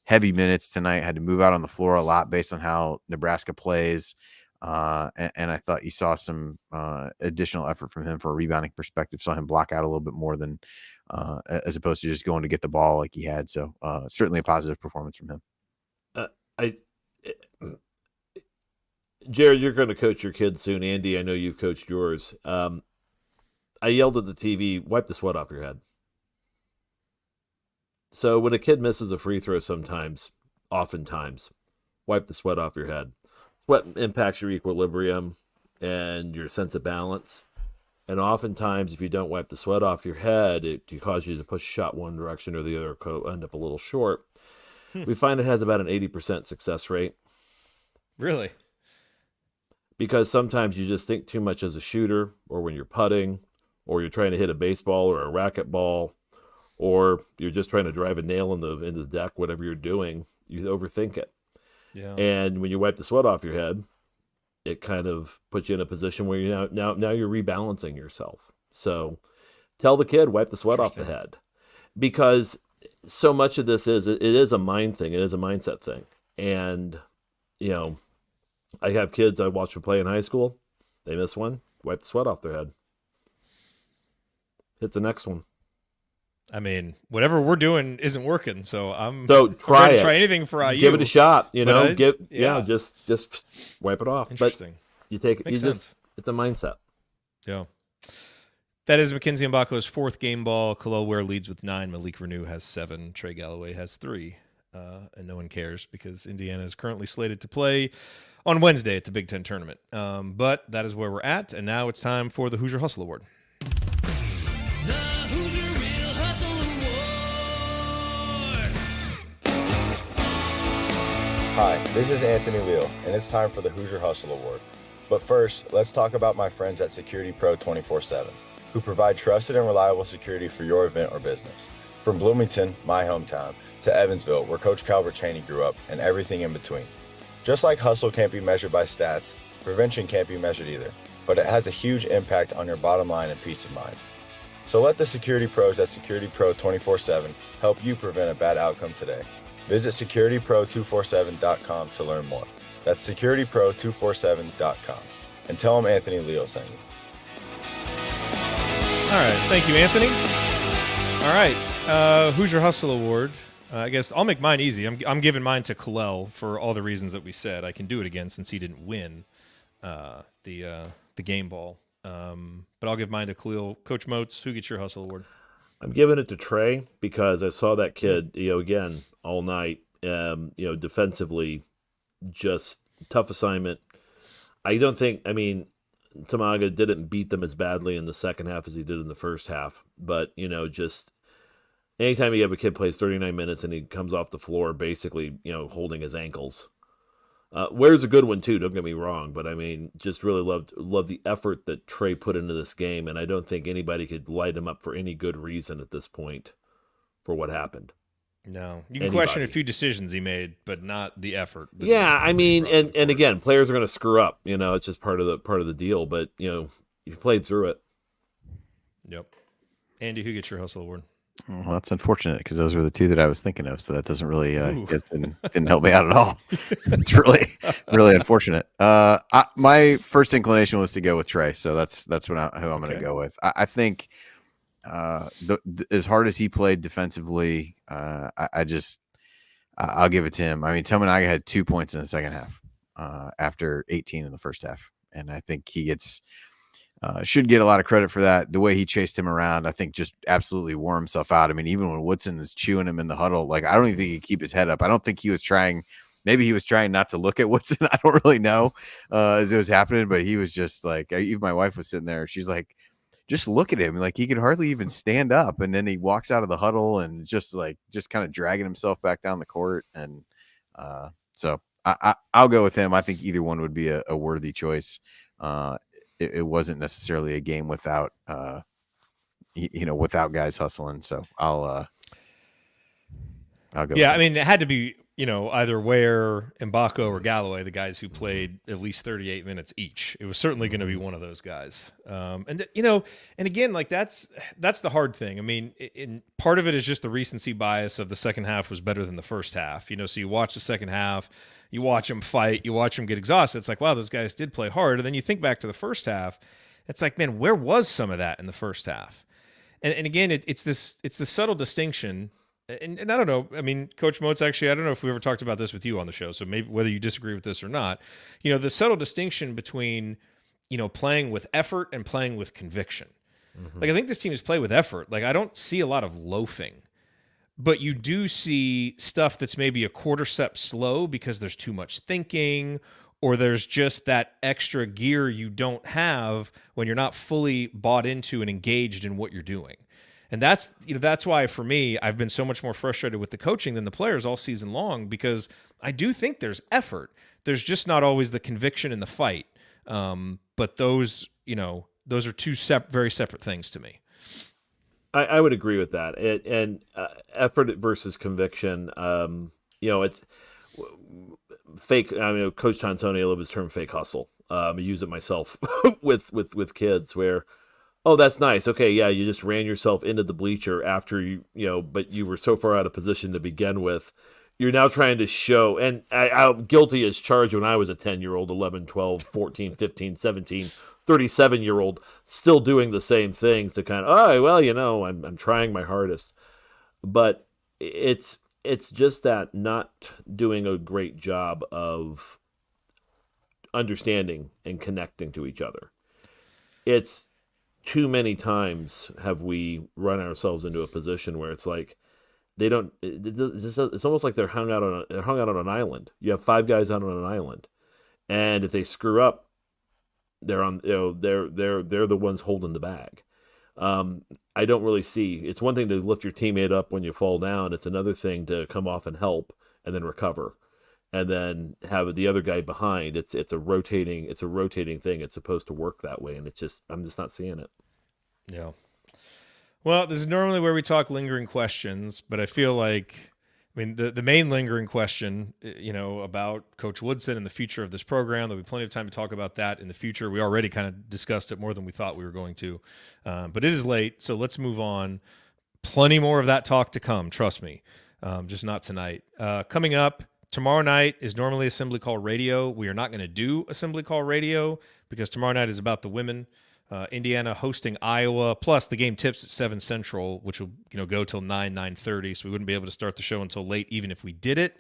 heavy minutes tonight, had to move out on the floor a lot based on how Nebraska plays. And I thought you saw some additional effort from him for a rebounding perspective, saw him block out a little bit more than as opposed to just going to get the ball like he had. So certainly a positive performance from him. Jared, you're going to coach your kids soon. Andy, I know you've coached yours. I yelled at the TV, wipe the sweat off your head. So when a kid misses a free throw oftentimes, wipe the sweat off your head. Sweat impacts your equilibrium and your sense of balance. And oftentimes, if you don't wipe the sweat off your head, it can cause you to push a shot one direction or the other, end up a little short. We find it has about an 80% success rate. Really? Because sometimes you just think too much as a shooter, or when you're putting, or you're trying to hit a baseball or a racquetball, or you're just trying to drive a nail into the deck, whatever you're doing, you overthink it. Yeah. And when you wipe the sweat off your head, it kind of puts you in a position where you now you're rebalancing yourself. So tell the kid, wipe the sweat off the head. Because so much of this it is a mind thing. It is a mindset thing. And, I have kids I watch them play in high school. They miss one, wipe the sweat off their head. Hit the next one. I mean, whatever we're doing isn't working, so try it. Try anything for IU. Give it a shot. Just wipe it off. Interesting. But you take it. Makes sense. It's a mindset. Yeah. That is Mackenzie Mbako's fourth game ball. Khalil Ware leads with 9. Malik Renew has 7. Trey Galloway has 3. And no one cares because Indiana is currently slated to play on Wednesday at the Big Ten tournament. But that is where we're at. And now it's time for the Hoosier Hustle Award. The Hoosier Real Hustle Award. Hi, this is Anthony Leal, and it's time for the Hoosier Hustle Award. But first, let's talk about my friends at Security Pro 24/7, who provide trusted and reliable security for your event or business. From Bloomington, my hometown, to Evansville, where Coach Calvert Chaney grew up, and everything in between. Just like hustle can't be measured by stats, prevention can't be measured either, but it has a huge impact on your bottom line and peace of mind. So let the security pros at Security Pro 24/7 help you prevent a bad outcome today. Visit securitypro247.com to learn more. That's securitypro247.com. And tell them Anthony Leo sent you. All right. Thank you, Anthony. All right. Hoosier Hustle Award. I guess I'll make mine easy. I'm giving mine to Khalil for all the reasons that we said. I can do it again since he didn't win the game ball. But I'll give mine to Khalil. Coach Moats, who gets your Hustle Award? I'm giving it to Trey because I saw that kid, again, all night, defensively, just tough assignment. Tamaga didn't beat them as badly in the second half as he did in the first half. But, just anytime you have a kid plays 39 minutes and he comes off the floor basically, holding his ankles. Ware's a good one too, don't get me wrong. But, just really loved the effort that Trey put into this game. And I don't think anybody could light him up for any good reason at this point for what happened. No, you can question a few decisions he made, but not the effort. Yeah, and again, players are going to screw up. It's just part of the deal. But you played through it. Yep. Andy, who gets your Hustle Award? Well, that's unfortunate because those were the two that I was thinking of. So that doesn't really didn't help me out at all. It's really unfortunate. My first inclination was to go with Trey, so that's who I'm going to go with. I think. As hard as he played defensively, I'll give it to him. Tominaga had 2 points in the second half after 18 in the first half. And I think he should get a lot of credit for that. The way he chased him around, I think just absolutely wore himself out. Even when Woodson is chewing him in the huddle, I don't even think he could keep his head up. I don't think he was trying. Maybe he was trying not to look at Woodson. I don't really know as it was happening, but he was just even my wife was sitting there. She's like, just look at him. He could hardly even stand up. And then he walks out of the huddle and just kind of dragging himself back down the court. And so I'll go with him. I think either one would be a worthy choice. It wasn't necessarily a game without, without guys hustling. So I'll go. Yeah. It had to be, either Ware, Mbako, or Galloway, the guys who played at least 38 minutes each. It was certainly going to be one of those guys. And again, that's the hard thing. Part of it is just the recency bias of the second half was better than the first half. So you watch the second half, you watch them fight, you watch them get exhausted. It's like, wow, those guys did play hard. And then you think back to the first half. It's like, man, where was some of that in the first half? And again, it's the subtle distinction. And I don't know. Coach Moats, actually, I don't know if we ever talked about this with you on the show. So maybe whether you disagree with this or not, the subtle distinction between, playing with effort and playing with conviction. Mm-hmm. I think this team is play with effort. I don't see a lot of loafing, but you do see stuff that's maybe a quarter step slow because there's too much thinking, or there's just that extra gear you don't have when you're not fully bought into and engaged in what you're doing. And that's why for me, I've been so much more frustrated with the coaching than the players all season long, because I do think there's effort. There's just not always the conviction in the fight. But those are two very separate things to me. I would agree with that. And effort versus conviction, it's fake. Coach Tonsoni, I love his term fake hustle. I use it myself with kids where, oh, that's nice. Okay, yeah, you just ran yourself into the bleacher after but you were so far out of position to begin with. You're now trying to show, and I'm guilty as charged when I was a 10-year-old, 11, 12, 14, 15, 17, 37-year-old, still doing the same things to kind of, I'm trying my hardest. But it's just that not doing a great job of understanding and connecting to each other. it's too many times have we run ourselves into a position where it's like they don't. It's almost like they're hung out on an island. You have 5 guys out on an island, and if they screw up, they're on. They're the ones holding the bag. I don't really see. It's one thing to lift your teammate up when you fall down. It's another thing to come off and help and then recover, and then have the other guy behind. It's a rotating thing. It's supposed to work that way, and I'm just not seeing it. Yeah. Well, this is normally where we talk lingering questions, but I feel like, I mean, the main lingering question, about Coach Woodson and the future of this program, there'll be plenty of time to talk about that in the future. We already kind of discussed it more than we thought we were going to, but it is late, so let's move on. Plenty more of that talk to come, trust me, just not tonight. Coming up, tomorrow night is normally Assembly Call Radio. We are not going to do Assembly Call Radio because tomorrow night is about the women. Indiana hosting Iowa, plus the game tips at 7 Central, which will go till 9:30, so we wouldn't be able to start the show until late, even if we did it.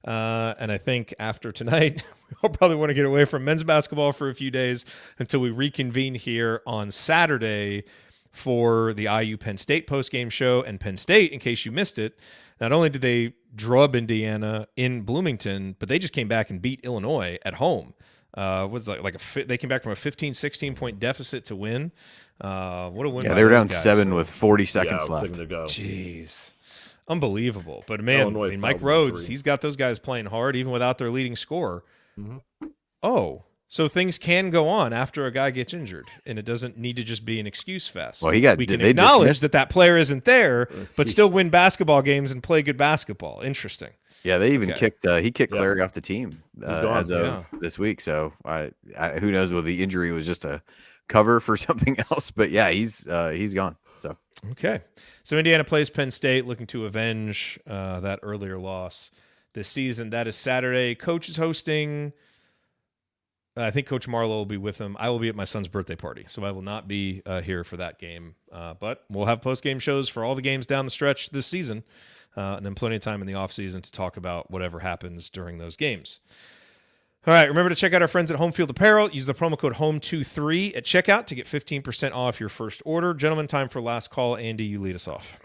And I think after tonight, we'll probably want to get away from men's basketball for a few days until we reconvene here on Saturday for the IU Penn State postgame show. And Penn State, in case you missed it, not only did they drub Indiana in Bloomington, but they just came back and beat Illinois at home. They came back from a 15-16 point deficit to win. What a win! Yeah, they were down 7 with 40 seconds left. To go. Jeez, unbelievable. But man, Mike Rhodes, he's got those guys playing hard even without their leading scorer. Mm-hmm. Oh, so things can go on after a guy gets injured, and it doesn't need to just be an excuse fest. Well, we can acknowledge that player isn't there, but still win basketball games and play good basketball. Interesting. Yeah, they even kicked Clary off the team as of this week. So who knows whether the injury was just a cover for something else. But yeah, he's gone. So okay, so Indiana plays Penn State, looking to avenge that earlier loss this season. That is Saturday. Coach is hosting. I think Coach Marlowe will be with him. I will be at my son's birthday party, so I will not be here for that game. But we'll have post-game shows for all the games down the stretch this season, and then plenty of time in the offseason to talk about whatever happens during those games. All right, remember to check out our friends at Home Field Apparel. Use the promo code HOME23 at checkout to get 15% off your first order. Gentlemen, time for last call. Andy, you lead us off.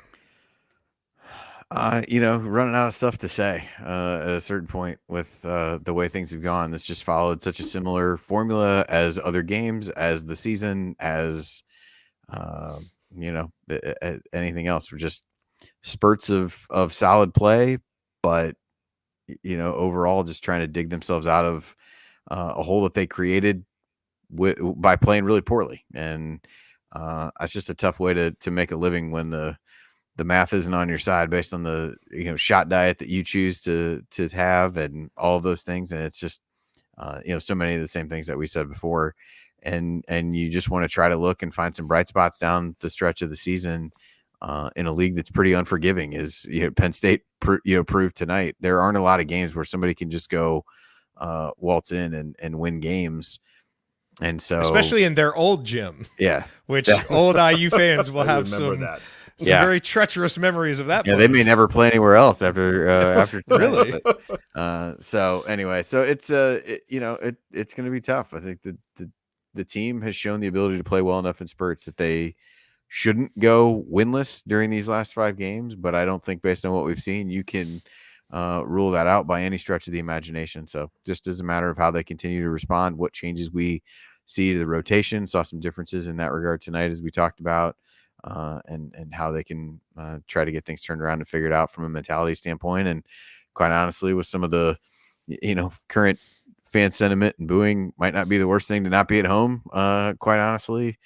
Running out of stuff to say at a certain point with the way things have gone. This just followed such a similar formula as other games, as the season, as anything else. We're just spurts of solid play, but overall just trying to dig themselves out of a hole that they created by playing really poorly. And it's just a tough way to make a living when the math isn't on your side based on the shot diet that you choose to have and all of those things. And it's just so many of the same things that we said before, and you just want to try to look and find some bright spots down the stretch of the season in a league that's pretty unforgiving. Is Penn State proved tonight. There aren't a lot of games where somebody can just go waltz in and win games. And so, especially in their old gym, which old IU fans will have some very treacherous memories of that. Yeah, they may never play anywhere else after really. So anyway, so it's it's going to be tough. I think the team has shown the ability to play well enough in spurts that they shouldn't go winless during these last 5 games. But I don't think, based on what we've seen, you can rule that out by any stretch of the imagination. So just as a matter of how they continue to respond, what changes we see to the rotation. Saw some differences in that regard tonight, as we talked about. And how they can try to get things turned around and figured out from a mentality standpoint. And quite honestly, with some of the, current fan sentiment and booing, might not be the worst thing to not be at home. Quite honestly,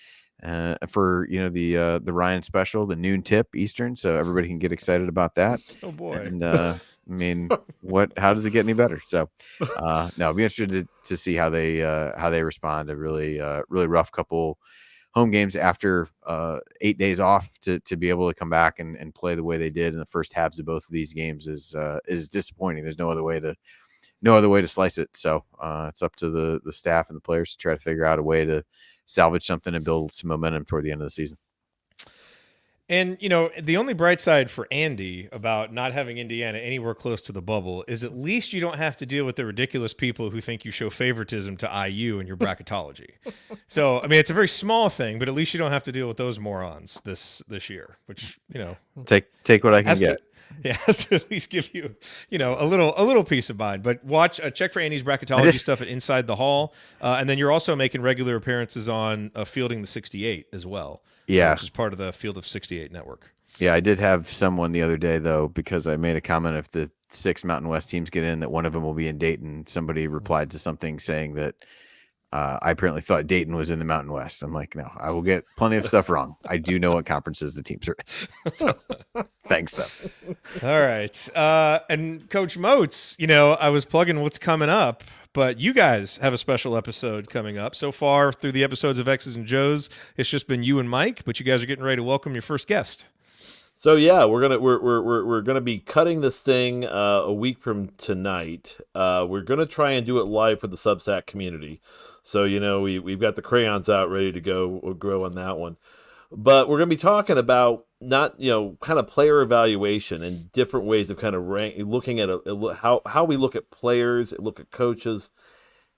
for the Ryan special, the noon tip Eastern, so everybody can get excited about that. Oh boy! And I mean, how does it get any better? So, no, I'll be interested to see how they respond. A really rough couple home games after 8 days off to be able to come back and play the way they did in the first halves of both of these games is disappointing. There's no other way to slice it. So it's up to the staff and the players to try to figure out a way to salvage something and build some momentum toward the end of the season. And, the only bright side for Andy about not having Indiana anywhere close to the bubble is at least you don't have to deal with the ridiculous people who think you show favoritism to IU in your bracketology. So, it's a very small thing, but at least you don't have to deal with those morons this year, which, take what I can get. Has to at least give you, a little peace of mind. But check for Andy's bracketology stuff at Inside the Hall. And then you're also making regular appearances on Fielding the 68 as well. Yeah. Which is part of the Field of 68 network. Yeah, I did have someone the other day, though, because I made a comment if the 6 Mountain West teams get in, that one of them will be in Dayton. Somebody replied to something saying that I apparently thought Dayton was in the Mountain West. I'm like, no, I will get plenty of stuff wrong. I do know what conferences the teams are in. So thanks, though. All right. And Coach Moats, I was plugging what's coming up, but you guys have a special episode coming up. So far through the episodes of X's and Joe's, it's just been you and Mike, but you guys are getting ready to welcome your first guest. So yeah, we're gonna be cutting this thing a week from tonight. We're gonna try and do it live for the Substack community. So we've got the crayons out ready to go on that one. But we're gonna be talking about not kind of player evaluation and different ways of kind of looking at how we look at players, look at coaches,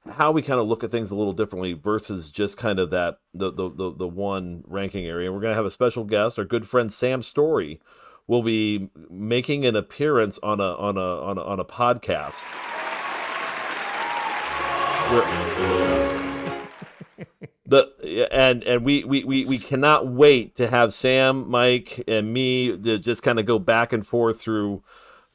how we kind of look at things a little differently versus just kind of that the one ranking area. We're going to have a special guest. Our good friend Sam Story will be making an appearance on a podcast. We cannot wait to have Sam, Mike, and me to just kind of go back and forth through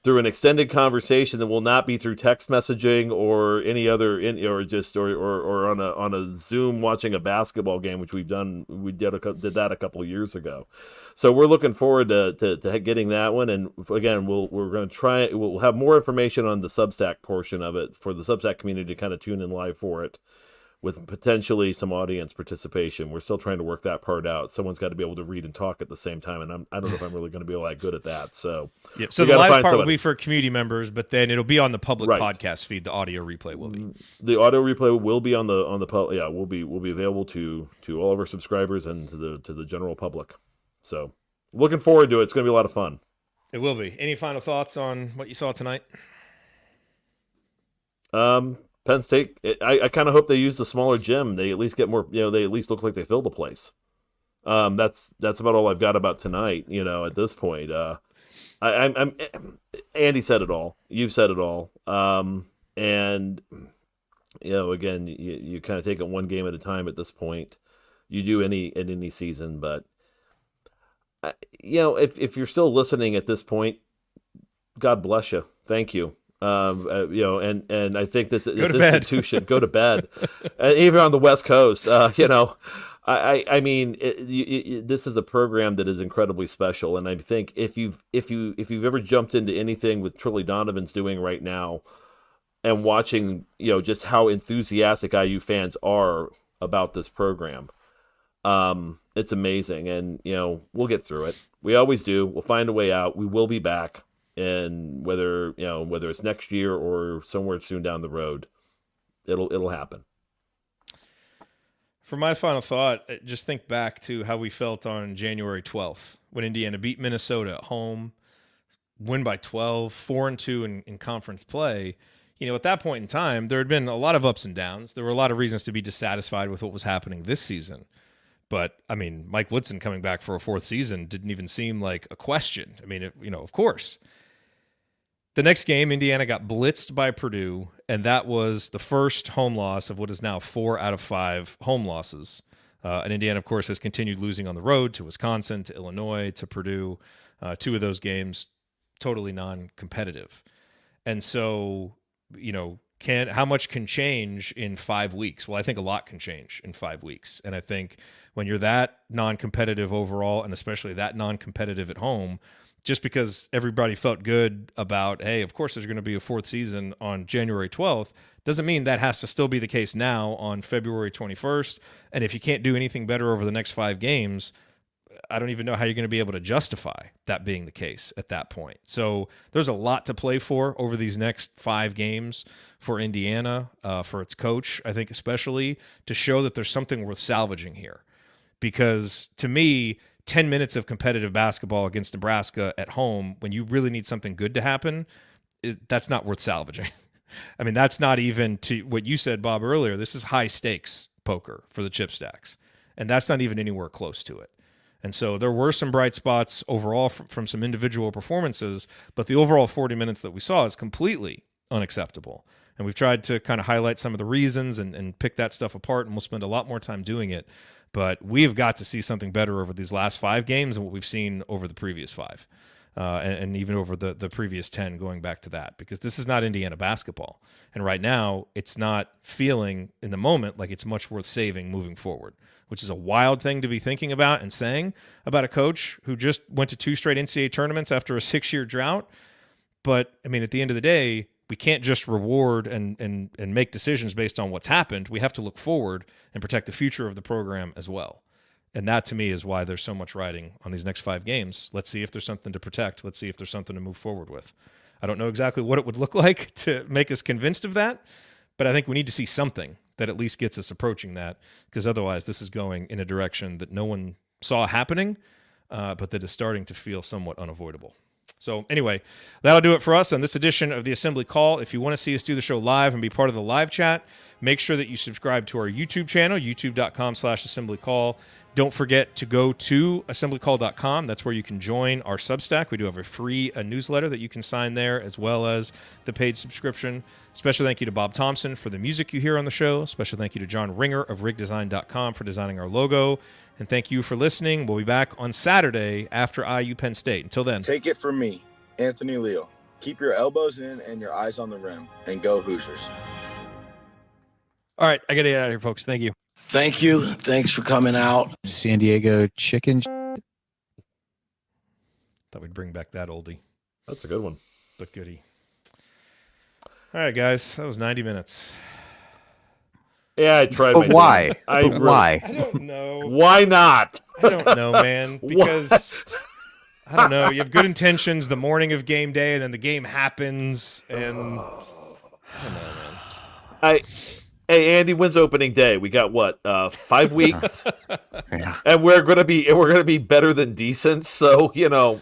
an extended conversation that will not be through text messaging or any other or on a Zoom watching a basketball game, which we did that a couple of years ago. So we're looking forward to getting that one. And again, we'll have more information on the Substack portion of it for the Substack community to kind of tune in live for it, with potentially some audience participation. We're still trying to work that part out. Someone's got to be able to read and talk at the same time, and I don't know if I'm really going to be all that good at that. So, so the live part will be for community members, but then it'll be on the public podcast feed. The audio replay will be. The audio replay will be on the will be available to all of our subscribers and to the general public. So, looking forward to it. It's going to be a lot of fun. It will be. Any final thoughts on what you saw tonight? Penn State, I kind of hope they use a smaller gym. They at least get more, they at least look like they fill the place. That's about all I've got about tonight, at this point. I'm Andy said it all. You've said it all. And, again, you kind of take it one game at a time at this point. You do in any season, but, if you're still listening at this point, God bless you. Thank you. And I think this institution go to bed, even on the West Coast. This is a program that is incredibly special, and I think if you've ever jumped into anything with Trilly Donovan's doing right now, and watching just how enthusiastic IU fans are about this program, it's amazing, and we'll get through it. We always do. We'll find a way out. We will be back. And whether it's next year or somewhere soon down the road, it'll happen. For my final thought, just think back to how we felt on January 12th when Indiana beat Minnesota at home, win by 12, 4-2 in conference play. At that point in time, there had been a lot of ups and downs. There were a lot of reasons to be dissatisfied with what was happening this season. But, Mike Woodson coming back for a fourth season didn't even seem like a question. Of course. The next game, Indiana got blitzed by Purdue, and that was the first home loss of what is now 4 out of 5 home losses. And Indiana, of course, has continued losing on the road to Wisconsin, to Illinois, to Purdue. 2 of those games totally non-competitive. And so, how much can change in 5 weeks? Well, I think a lot can change in 5 weeks. And I think when you're that non-competitive overall, and especially that non-competitive at home, just because everybody felt good about, hey, of course there's going to be a fourth season on January 12th, doesn't mean that has to still be the case now on February 21st. And if you can't do anything better over the next 5 games, I don't even know how you're going to be able to justify that being the case at that point. So there's a lot to play for over these next 5 games for Indiana, for its coach, I think especially, to show that there's something worth salvaging here. Because to me, 10 minutes of competitive basketball against Nebraska at home when you really need something good to happen, that's not worth salvaging. I mean, that's not even to what you said, Bob, earlier. This is high stakes poker for the chip stacks, and that's not even anywhere close to it. And so there were some bright spots overall from some individual performances, but the overall 40 minutes that we saw is completely unacceptable. And we've tried to kind of highlight some of the reasons and pick that stuff apart, and we'll spend a lot more time doing it. But we've got to see something better over these last 5 games than what we've seen over the previous 5. And even over the previous 10 going back to that, because this is not Indiana basketball. And right now, it's not feeling in the moment like it's much worth saving moving forward, which is a wild thing to be thinking about and saying about a coach who just went to 2 straight NCAA tournaments after a 6-year drought. But, I mean, at the end of the day, we can't just reward and make decisions based on what's happened. We have to look forward and protect the future of the program as well. And that, to me, is why there's so much riding on these next 5 games. Let's see if there's something to protect. Let's see if there's something to move forward with. I don't know exactly what it would look like to make us convinced of that, but I think we need to see something that at least gets us approaching that, because otherwise this is going in a direction that no one saw happening, but that is starting to feel somewhat unavoidable. So anyway, that'll do it for us on this edition of the Assembly Call. If you want to see us do the show live and be part of the live chat, make sure that you subscribe to our YouTube channel, youtube.com/assemblycall. Don't forget to go to assemblycall.com. That's where you can join our Substack. We do have a free newsletter that you can sign there, as well as the paid subscription. Special thank you to Bob Thompson for the music you hear on the show. Special thank you to John Ringer of rigdesign.com for designing our logo. And thank you for listening. We'll be back on Saturday after IU Penn State. Until then. Take it from me, Anthony Leal. Keep your elbows in and your eyes on the rim, and go Hoosiers. All right, I got to get out of here, folks. Thank you. Thank you. Thanks for coming out. San Diego chicken. Thought we'd bring back that oldie. That's a good one. But goodie. All right, guys. That was 90 minutes. Yeah, I tried. But why? Why? I don't know. Why not? I don't know, man. Because I don't know. You have good intentions the morning of game day, and then the game happens, and I don't know, man. Hey, Andy, when's opening day? We got what? 5 weeks, Yeah. and we're gonna be better than decent. So Yeah. found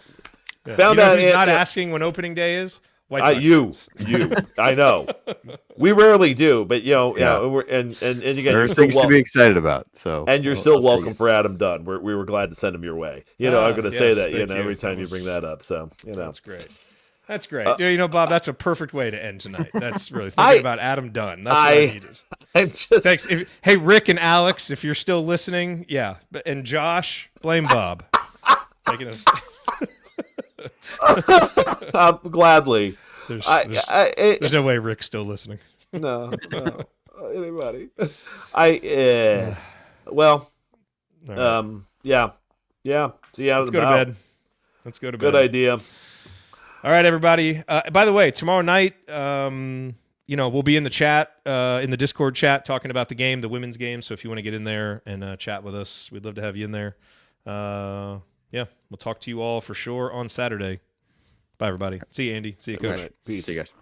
you out. know who's not asking when opening day is? White Sox you, fans. I know. We rarely do, but Yeah. and again, There you're are still things to be excited about. So, and you're still welcome for Adam Dunn. We were glad to send him your way. I'm going to say yes, that thank you. every time you bring that up. So That's great. That's great. Bob, that's a perfect way to end tonight. That's really thinking about Adam Dunn. That's what I needed. I'm just thanks. Hey, Rick and Alex, if you're still listening, yeah, and Josh, blame Bob. Making us. Gladly. There's no way Rick's still listening. No, anybody. Well, Right. yeah. See you out Let's go to bed. Let's go to bed. Good idea. All right, everybody. By the way, tomorrow night, we'll be in the chat, in the Discord chat, talking about the game, the women's game. So if you want to get in there and chat with us, we'd love to have you in there. We'll talk to you all for sure on Saturday. Bye, everybody. See you, Andy. See you, Coach. Peace. See you guys.